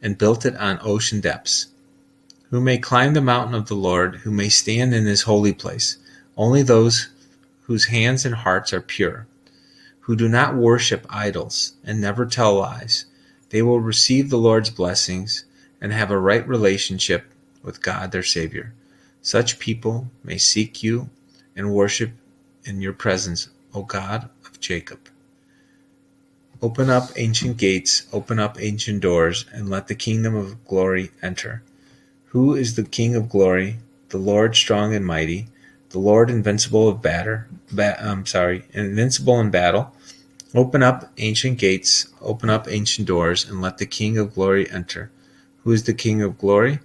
and built it on ocean depths. Who may climb the mountain of the Lord, who may stand in his holy place? Only those whose hands and hearts are pure, who do not worship idols and never tell lies. They will receive the Lord's blessings and have a right relationship with God their Savior. Such people may seek you and worship in your presence, O God of Jacob. Open up ancient gates, open up ancient doors, and let the kingdom of glory enter. Who is the King of glory? The Lord strong and mighty, the Lord invincible invincible in battle. Open up ancient gates, open up ancient doors, and let the King of glory enter. Who is the King of glory?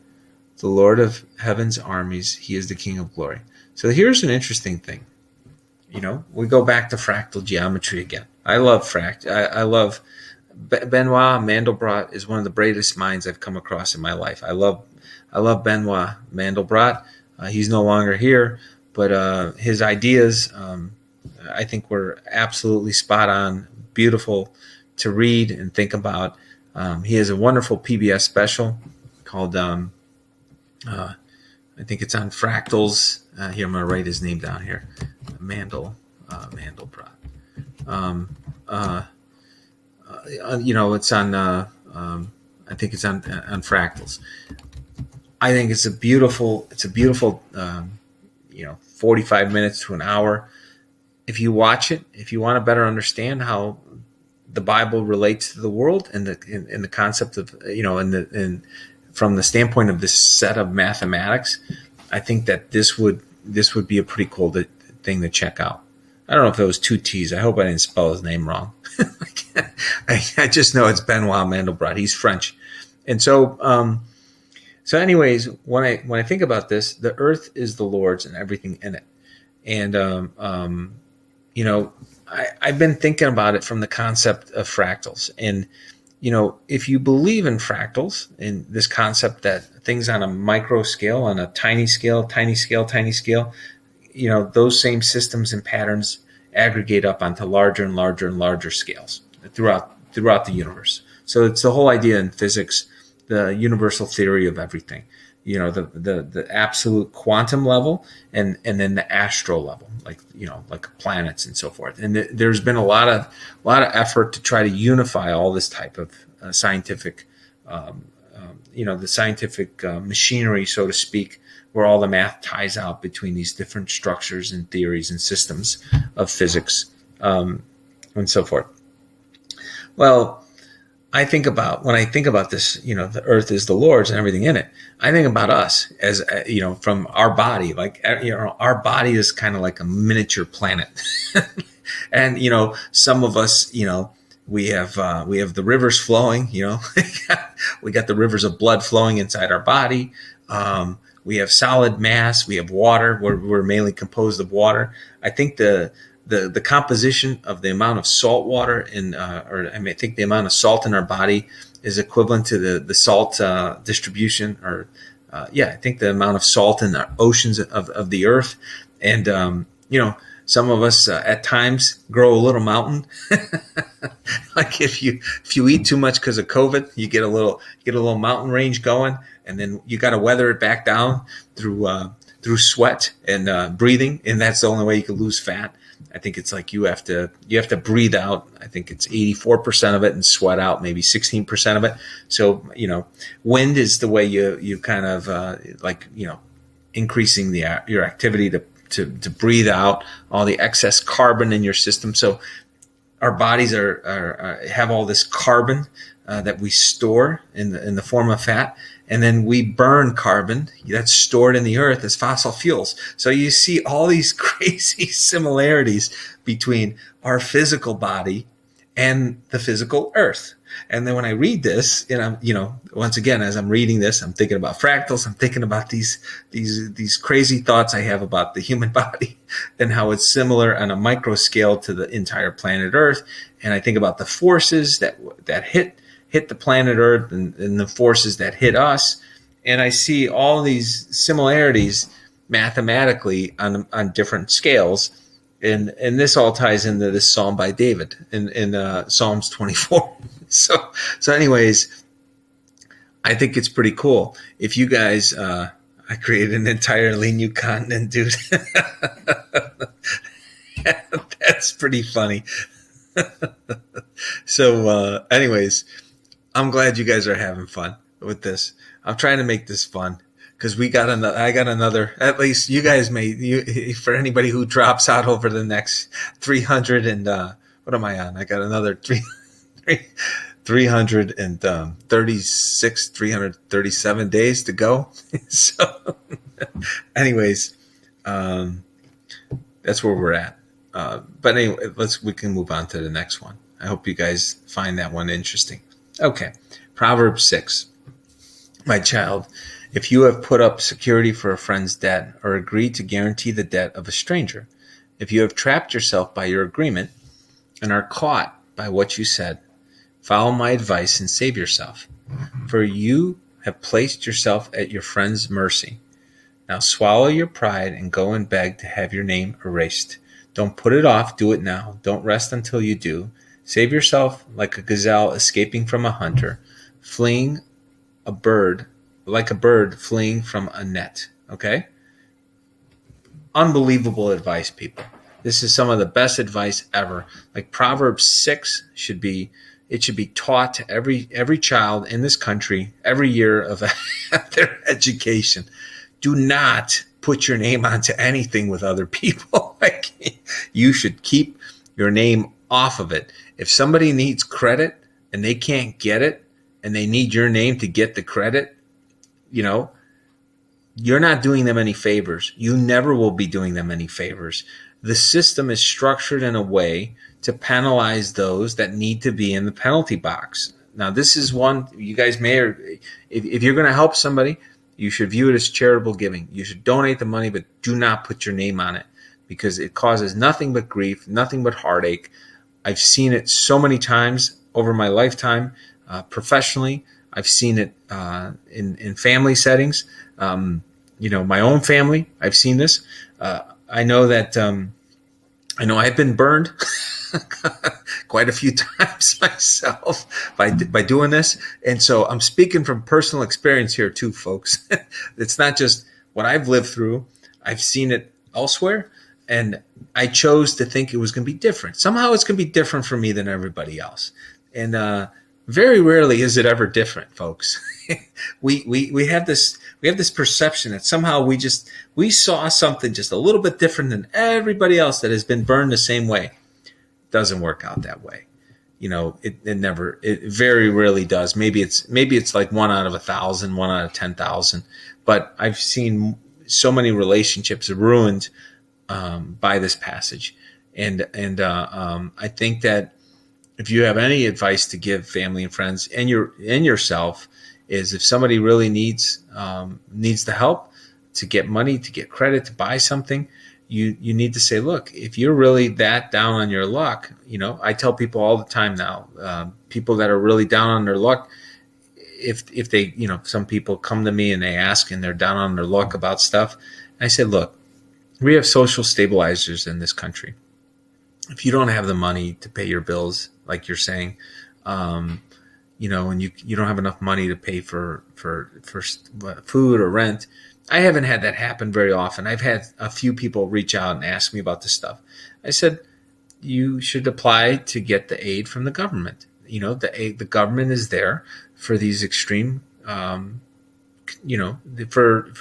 The Lord of heaven's armies. He is the King of glory. So here's an interesting thing. We go back to fractal geometry again. I love I love Benoit Mandelbrot is one of the greatest minds I've come across in my life. I love Benoit Mandelbrot. He's no longer here, but his ideas, I think, were absolutely spot on, beautiful to read and think about. He has a wonderful PBS special called, I think it's on fractals. Here, I'm going to write his name down here. Mandelbrot. It's on. I think it's on fractals. I think it's a beautiful 45 minutes to an hour. If you watch it, if you want to better understand how the Bible relates to the world and the concept of from the standpoint of this set of mathematics, I think that this would be a pretty cool thing to check out. I don't know if it was two T's. I hope I didn't spell his name wrong. I just know it's Benoit Mandelbrot. He's French, and so anyways, when I think about this, the earth is the Lord's and everything in it, and I've been thinking about it from the concept of fractals, and if you believe in fractals and this concept that things on a micro scale, on a tiny scale, those same systems and patterns aggregate up onto larger and larger and larger scales throughout the universe. So it's the whole idea in physics, the universal theory of everything, the absolute quantum level and then the astral level, like planets and so forth. And there's been a lot of effort to try to unify all this type of scientific, the scientific machinery, so to speak, where all the math ties out between these different structures and theories and systems of physics, and so forth. Well, when I think about this, the earth is the Lord's and everything in it. I think about us as, from our body, our body is kind of like a miniature planet. And, some of us, we have the rivers flowing, we got the rivers of blood flowing inside our body. We have solid mass. We have water. We're mainly composed of water. I think the composition of the amount of salt water I think the amount of salt in our body is equivalent to the salt distribution, I think the amount of salt in the oceans of the earth. And some of us at times grow a little mountain. Like if you eat too much because of COVID, you get a little mountain range going, and then you got to weather it back down through sweat and breathing, and that's the only way you can lose fat. I think it's like you have to breathe out. I think it's 84% of it and sweat out maybe 16% of it. So wind is the way you kind of increasing your activity to breathe out all the excess carbon in your system. So our bodies have all this carbon that we store in the form of fat, and then we burn carbon that's stored in the earth as fossil fuels. So you see all these crazy similarities between our physical body and the physical earth. And then when I read this, and once again, as I'm reading this, I'm thinking about fractals. I'm thinking about these crazy thoughts I have about the human body and how it's similar on a micro scale to the entire planet Earth. And I think about the forces that hit the planet Earth and the forces that hit us. And I see all these similarities mathematically on different scales. And this all ties into this psalm by David in Psalms 24. So anyways, I think it's pretty cool. If you guys, I created an entirely new continent, dude. That's pretty funny. So anyways, I'm glad you guys are having fun with this. I'm trying to make this fun. because I got another. At least you guys may. For anybody who drops out over the next 300 and what am I on? I got another 336, 337 days to go. So, anyways, that's where we're at. But anyway, we can move on to the next one. I hope you guys find that one interesting. Okay, Proverbs 6. My child, if you have put up security for a friend's debt or agreed to guarantee the debt of a stranger, if you have trapped yourself by your agreement and are caught by what you said, follow my advice and save yourself, for you have placed yourself at your friend's mercy. Now swallow your pride and go and beg to have your name erased. Don't put it off, do it now. Don't rest until you do. Save yourself like a gazelle escaping from a hunter, fleeing like a bird fleeing from a net. Okay? Unbelievable advice, people. This is some of the best advice ever. Like Proverbs 6 should be taught to every child in this country every year of their education. Do not put your name onto anything with other people. Like, you should keep your name off of it. If somebody needs credit and they can't get it and they need your name to get the credit, you're not doing them any favors. You never will be doing them any favors. The system is structured in a way to penalize those that need to be in the penalty box. Now, this is one you guys may, if you're going to help somebody, you should view it as charitable giving. You should donate the money, but do not put your name on it, because it causes nothing but grief, nothing but heartache. I've seen it so many times over my lifetime, professionally. I've seen it in family settings. My own family, I've seen this. I know that I've been burned quite a few times myself by doing this. And so I'm speaking from personal experience here too, folks. It's not just what I've lived through. I've seen it elsewhere, and I chose to think it was going to be different. Somehow it's going to be different for me than everybody else. And very rarely is it ever different, folks. we have this perception that somehow we saw something just a little bit different than everybody else that has been burned the same way. It doesn't work out that way. It very rarely does. Maybe it's like 1 out of 1,000, 1 out of 10,000. But I've seen so many relationships ruined by this passage, and I think that if you have any advice to give family and friends and yourself, is if somebody really needs the help to get money, to get credit, to buy something, you need to say, look, if you're really that down on your luck, I tell people all the time now, people that are really down on their luck, if they, some people come to me and they ask and they're down on their luck about stuff, I say, look, we have social stabilizers in this country. If you don't have the money to pay your bills, like you're saying, and you don't have enough money to pay for food or rent. I haven't had that happen very often. I've had a few people reach out and ask me about this stuff. I said, you should apply to get the aid from the government. The government is there for these extreme, for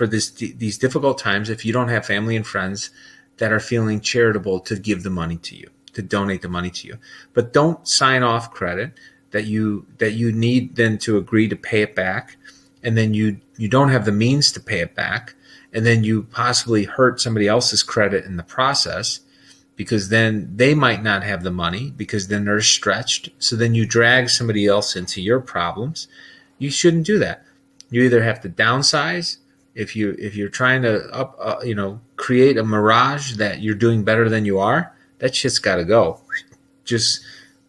these difficult times. If you don't have family and friends that are feeling charitable to give the money to you, to donate the money to you, but don't sign off credit that you need then to agree to pay it back, and then you don't have the means to pay it back, and then you possibly hurt somebody else's credit in the process, because then they might not have the money, because then they're stretched. So then you drag somebody else into your problems. You shouldn't do that. You either have to downsize if you're trying to create a mirage that you're doing better than you are. That shit's got to go. Just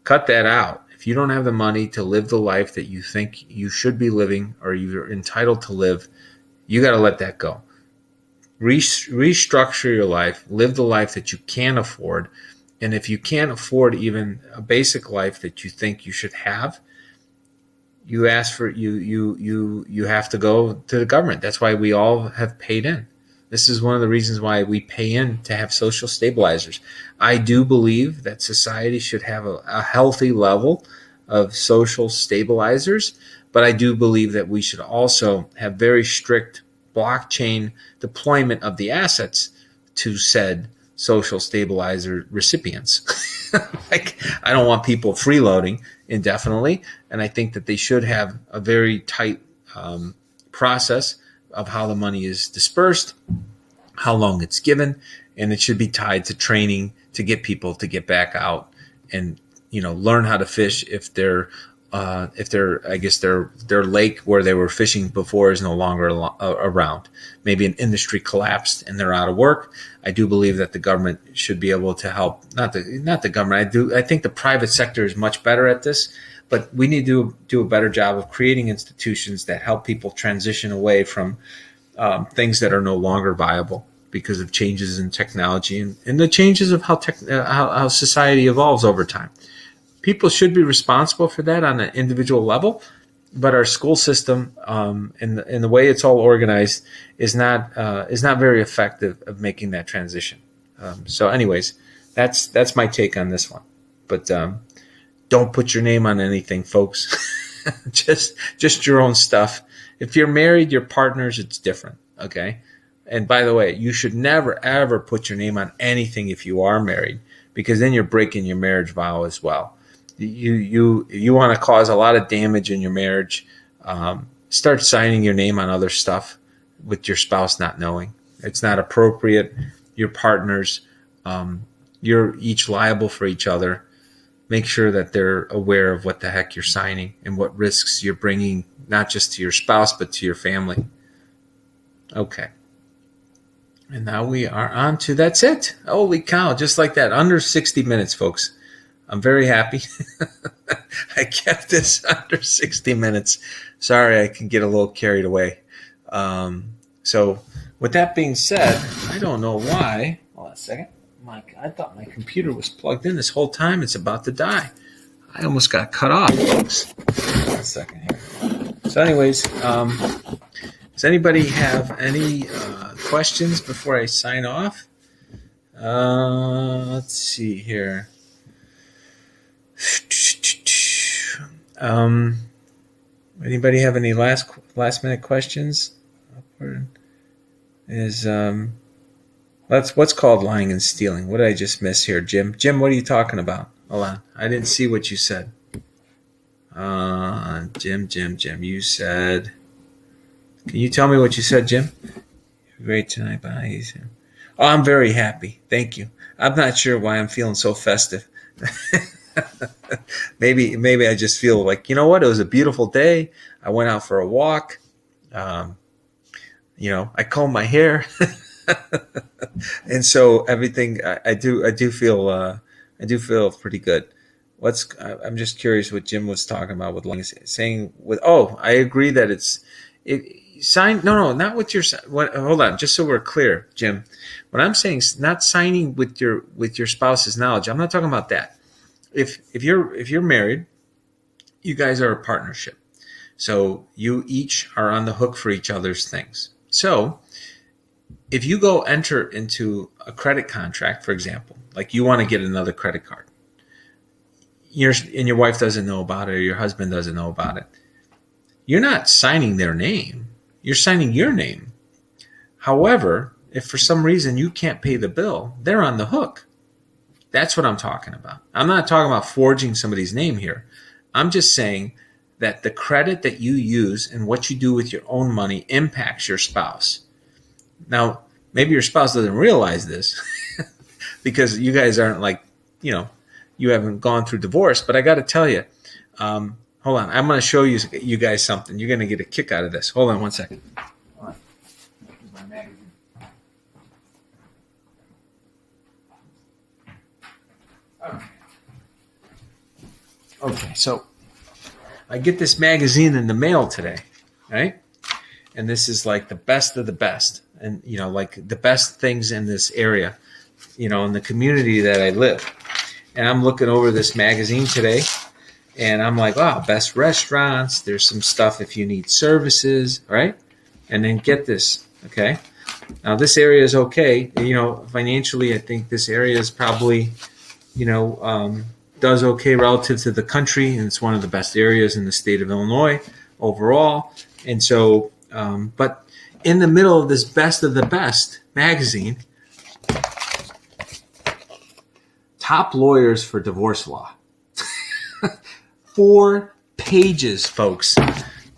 cut that out. If you don't have the money to live the life that you think you should be living or you're entitled to live, you got to let that go. Restructure your life, live the life that you can afford. And if you can't afford even a basic life that you think you should have, you ask for you have to go to the government. That's why we all have paid in. This is one of the reasons why we pay in to have social stabilizers. I do believe that society should have a healthy level of social stabilizers, but I do believe that we should also have very strict blockchain deployment of the assets to said social stabilizer recipients. Like, I don't want people freeloading indefinitely, and I think that they should have a very tight process of how the money is dispersed, how long it's given, and it should be tied to training to get people to get back out and learn how to fish if their lake where they were fishing before is no longer around. Maybe an industry collapsed and they're out of work. I do believe that the government should be able to help. Not the government. I think the private sector is much better at this, but we need to do a better job of creating institutions that help people transition away from things that are no longer viable because of changes in technology and the changes of how society evolves over time. People should be responsible for that on an individual level, but our school system and the way it's all organized is not very effective of making that transition. So, anyways, that's my take on this one. But don't put your name on anything, folks. just your own stuff. If you're married, your partners, it's different. Okay. And by the way, you should never ever put your name on anything if you are married, because then you're breaking your marriage vow as well. You want to cause a lot of damage in your marriage. Start signing your name on other stuff with your spouse not knowing. It's not appropriate. Your partners, you're each liable for each other. Make sure that they're aware of what the heck you're signing and what risks you're bringing, not just to your spouse, but to your family. Okay. And now we are on to, that's it. Holy cow, just like that. Under 60 minutes, folks. I'm very happy. I kept this under 60 minutes. Sorry, I can get a little carried away. So with that being said, I don't know why. Hold on a second. I thought my computer was plugged in this whole time. It's about to die. I almost got cut off, folks. Hold on a second here. So anyways, does anybody have any questions before I sign off? Let's see here. Anybody have any last minute questions? What's called lying and stealing? What did I just miss here, Jim? Jim, what are you talking about? Hold on, I didn't see what you said. Jim, you said. Can you tell me what you said, Jim? Great tonight, bye. Oh, I'm very happy. Thank you. I'm not sure why I'm feeling so festive. Maybe I just feel like, you know what? It was a beautiful day. I went out for a walk. I combed my hair, and so everything. I do feel pretty good. I'm just curious what Jim was talking about with saying with. Oh, I agree that sign. No, not with your. Hold on, just so we're clear, Jim. What I'm saying is not signing with your spouse's knowledge. I'm not talking about that. If you're married, you guys are a partnership. So you each are on the hook for each other's things. So if you go enter into a credit contract, for example, like you want to get another credit card, and your wife doesn't know about it or your husband doesn't know about it, you're not signing their name. You're signing your name. However, if for some reason you can't pay the bill, they're on the hook. That's what I'm talking about. I'm not talking about forging somebody's name here. I'm just saying that the credit that you use and what you do with your own money impacts your spouse. Now, maybe your spouse doesn't realize this because you guys aren't you haven't gone through divorce. But I got to tell you, hold on. I'm going to show you guys something. You're going to get a kick out of this. Hold on one second. Hold on. Here's my magazine. Okay, so I get this magazine in the mail today, right? And this is like the best of the best, and like the best things in this area, in the community that I live. And I'm looking over this magazine today, and I'm like, wow, best restaurants. There's some stuff if you need services, right? And then get this, okay? Now this area is okay. Financially, I think this area is probably, does okay relative to the country, and it's one of the best areas in the state of Illinois overall. And so, but in the middle of this Best of the Best magazine, top lawyers for divorce law. 4 pages, folks.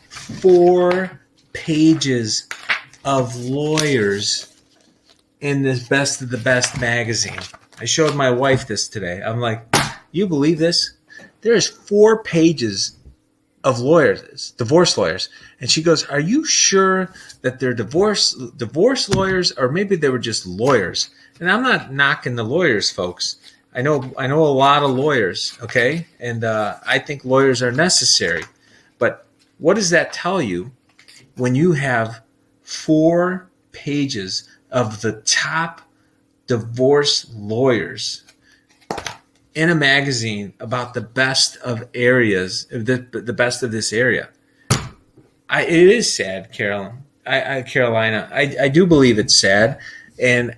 4 pages of lawyers in this Best of the Best magazine. I showed my wife this today. I'm like, you believe this? There's 4 pages of lawyers, divorce lawyers. And she goes, are you sure that they're divorce lawyers, or maybe they were just lawyers? And I'm not knocking the lawyers, folks. I know a lot of lawyers, okay? And I think lawyers are necessary. But what does that tell you when you have 4 pages of the top divorce lawyers in a magazine about the best of areas, the best of this area? It is sad, Carolina. I do believe it's sad, and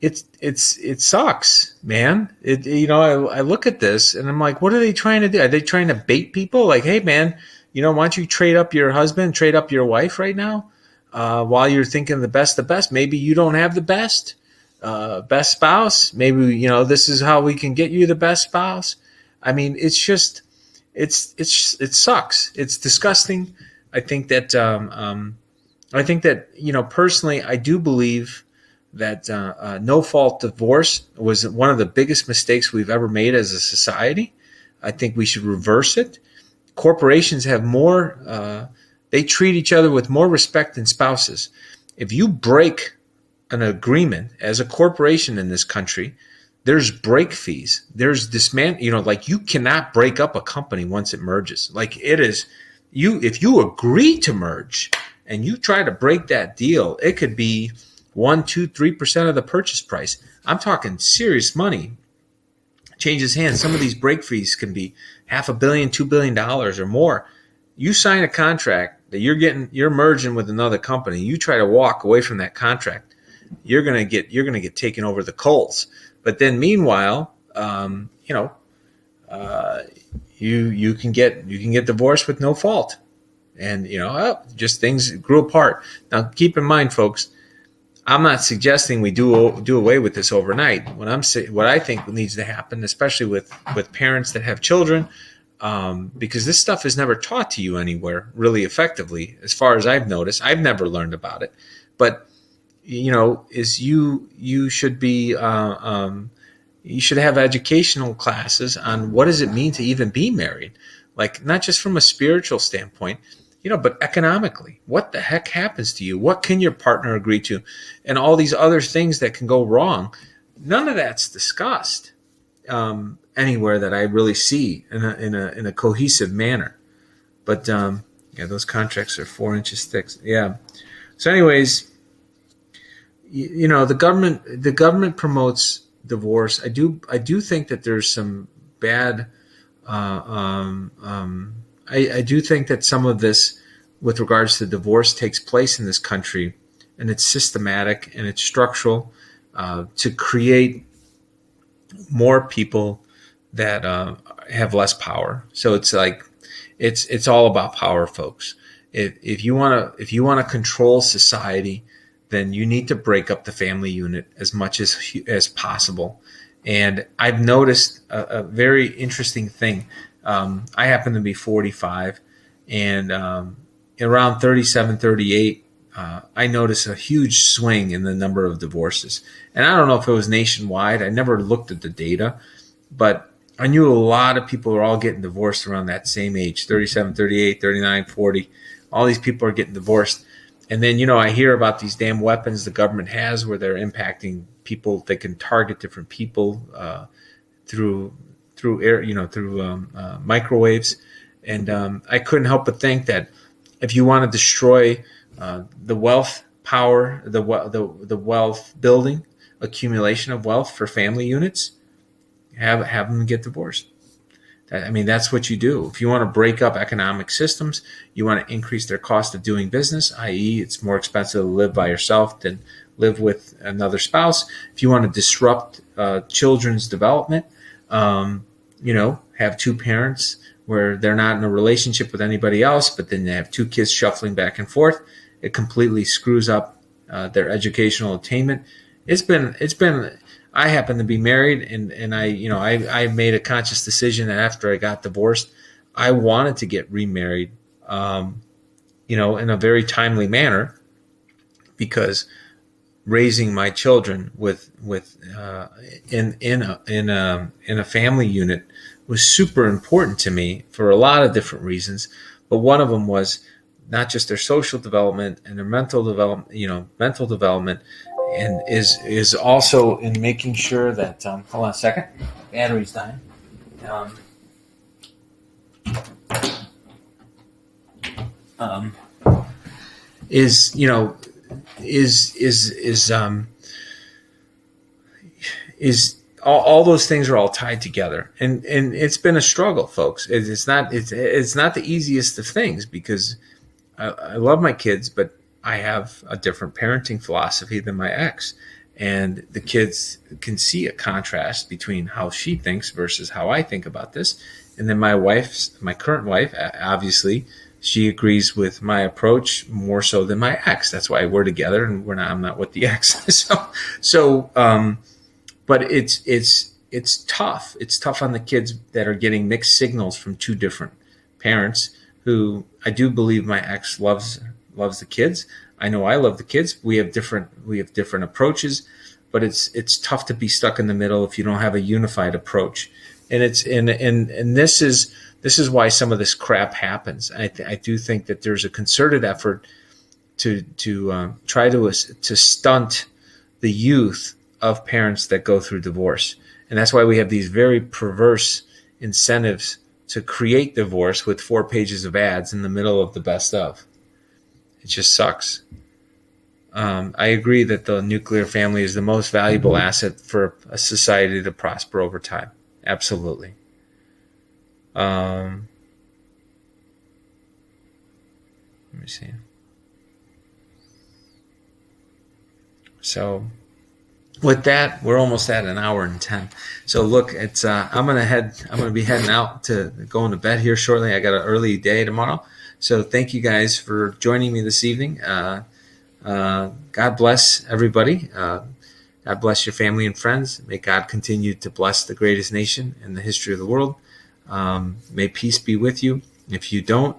it sucks, man. I look at this and I'm like, what are they trying to do? Are they trying to bait people? Like, hey, man, why don't you trade up your husband, trade up your wife right now, while you're thinking the best? Maybe you don't have the best spouse. Maybe this is how we can get you the best spouse. I mean, it's just it sucks. It's disgusting. I think that personally, I do believe that no fault divorce was one of the biggest mistakes we've ever made as a society. I think we should reverse it. Corporations have more, they treat each other with more respect than spouses. If you break an agreement as a corporation in this country, there's break fees. There's like you cannot break up a company once it merges. Like it is, if you agree to merge and you try to break that deal, it could be 1%, 2%, 3% of the purchase price. I'm talking serious money. Changes hands. Some of these break fees can be $500 million, $2 billion or more. You sign a contract that you're merging with another company. You try to walk away from that contract, you're gonna get taken over the coals. But then meanwhile, you can get divorced with no fault, and just things grew apart. Now keep in mind, folks, I'm not suggesting we do away with this overnight. What I think needs to happen, especially with parents that have children, because this stuff is never taught to you anywhere really effectively, as far as I've noticed. I've never learned about it, but is you should be you should have educational classes on what does it mean to even be married, like not just from a spiritual standpoint, but economically. What the heck happens to you? What can your partner agree to? And all these other things that can go wrong. None of that's discussed anywhere that I really see in a cohesive manner. But those contracts are 4 inches thick. Yeah. So anyways, the government promotes divorce. I do think that there's some bad I do think that some of this with regards to divorce takes place in this country, and it's systematic and it's structural to create more people that have less power. So it's like it's all about power, folks. If you want to control society, then you need to break up the family unit as much as possible. And I've noticed a very interesting thing. I happen to be 45, and around 37, 38, I noticed a huge swing in the number of divorces. And I don't know if it was nationwide. I never looked at the data, but I knew a lot of people are all getting divorced around that same age, 37, 38, 39, 40. All these people are getting divorced. And then, I hear about these damn weapons the government has where they're impacting people. They can target different people through air, through microwaves. And I couldn't help but think that if you want to destroy the wealth power, the wealth building, accumulation of wealth for family units, have them get divorced. That's what you do. If you want to break up economic systems, you want to increase their cost of doing business, i.e. it's more expensive to live by yourself than live with another spouse. If you want to disrupt children's development, have two parents where they're not in a relationship with anybody else, but then they have two kids shuffling back and forth. it completely screws up their educational attainment. It's been. I happen to be married, and I made a conscious decision that after I got divorced, I wanted to get remarried, in a very timely manner, because raising my children in a family unit was super important to me for a lot of different reasons. But one of them was not just their social development and their mental development, and is also in making sure that hold on a second, battery's dying. Is you know is all those things are all tied together, and it's been a struggle, folks. It's not the easiest of things, because I love my kids, but I have a different parenting philosophy than my ex, and the kids can see a contrast between how she thinks versus how I think about this. And then my current wife, obviously, she agrees with my approach more so than my ex. That's why we're together, and I'm not with the ex. But it's tough. It's tough on the kids that are getting mixed signals from two different parents, who I do believe my ex loves the kids. I know I love the kids. We have different approaches, but it's tough to be stuck in the middle if you don't have a unified approach. And this is why some of this crap happens. I do think that there's a concerted effort to try to stunt the youth of parents that go through divorce. And that's why we have these very perverse incentives to create divorce with 4 pages of ads in the middle of the best of. It just sucks. I agree that the nuclear family is the most valuable asset for a society to prosper over time. Absolutely. Let me see. So with that, we're almost at 1 hour and 10. So look, it's I'm gonna be heading out to going to bed here shortly. I got an early day tomorrow. So thank you guys for joining me this evening. God bless everybody. God bless your family and friends. May God continue to bless the greatest nation in the history of the world. May peace be with you. If you don't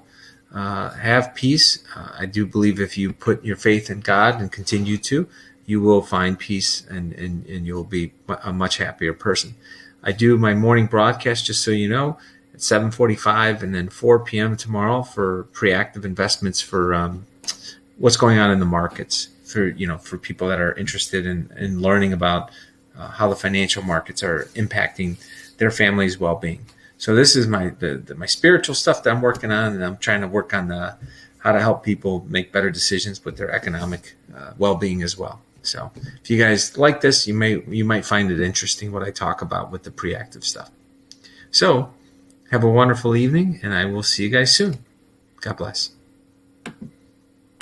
have peace, I do believe if you put your faith in God and continue to, you will find peace, and you'll be a much happier person. I do my morning broadcast, just so you know, at 7:45 and then 4 p.m. tomorrow for pre-active investments for what's going on in the markets, for people that are interested in learning about how the financial markets are impacting their family's well-being. So this is my spiritual stuff that I'm working on, and I'm trying to work on how to help people make better decisions with their economic well-being as well. So if you guys like this, you might find it interesting what I talk about with the pre-active stuff. So have a wonderful evening, and I will see you guys soon. God bless.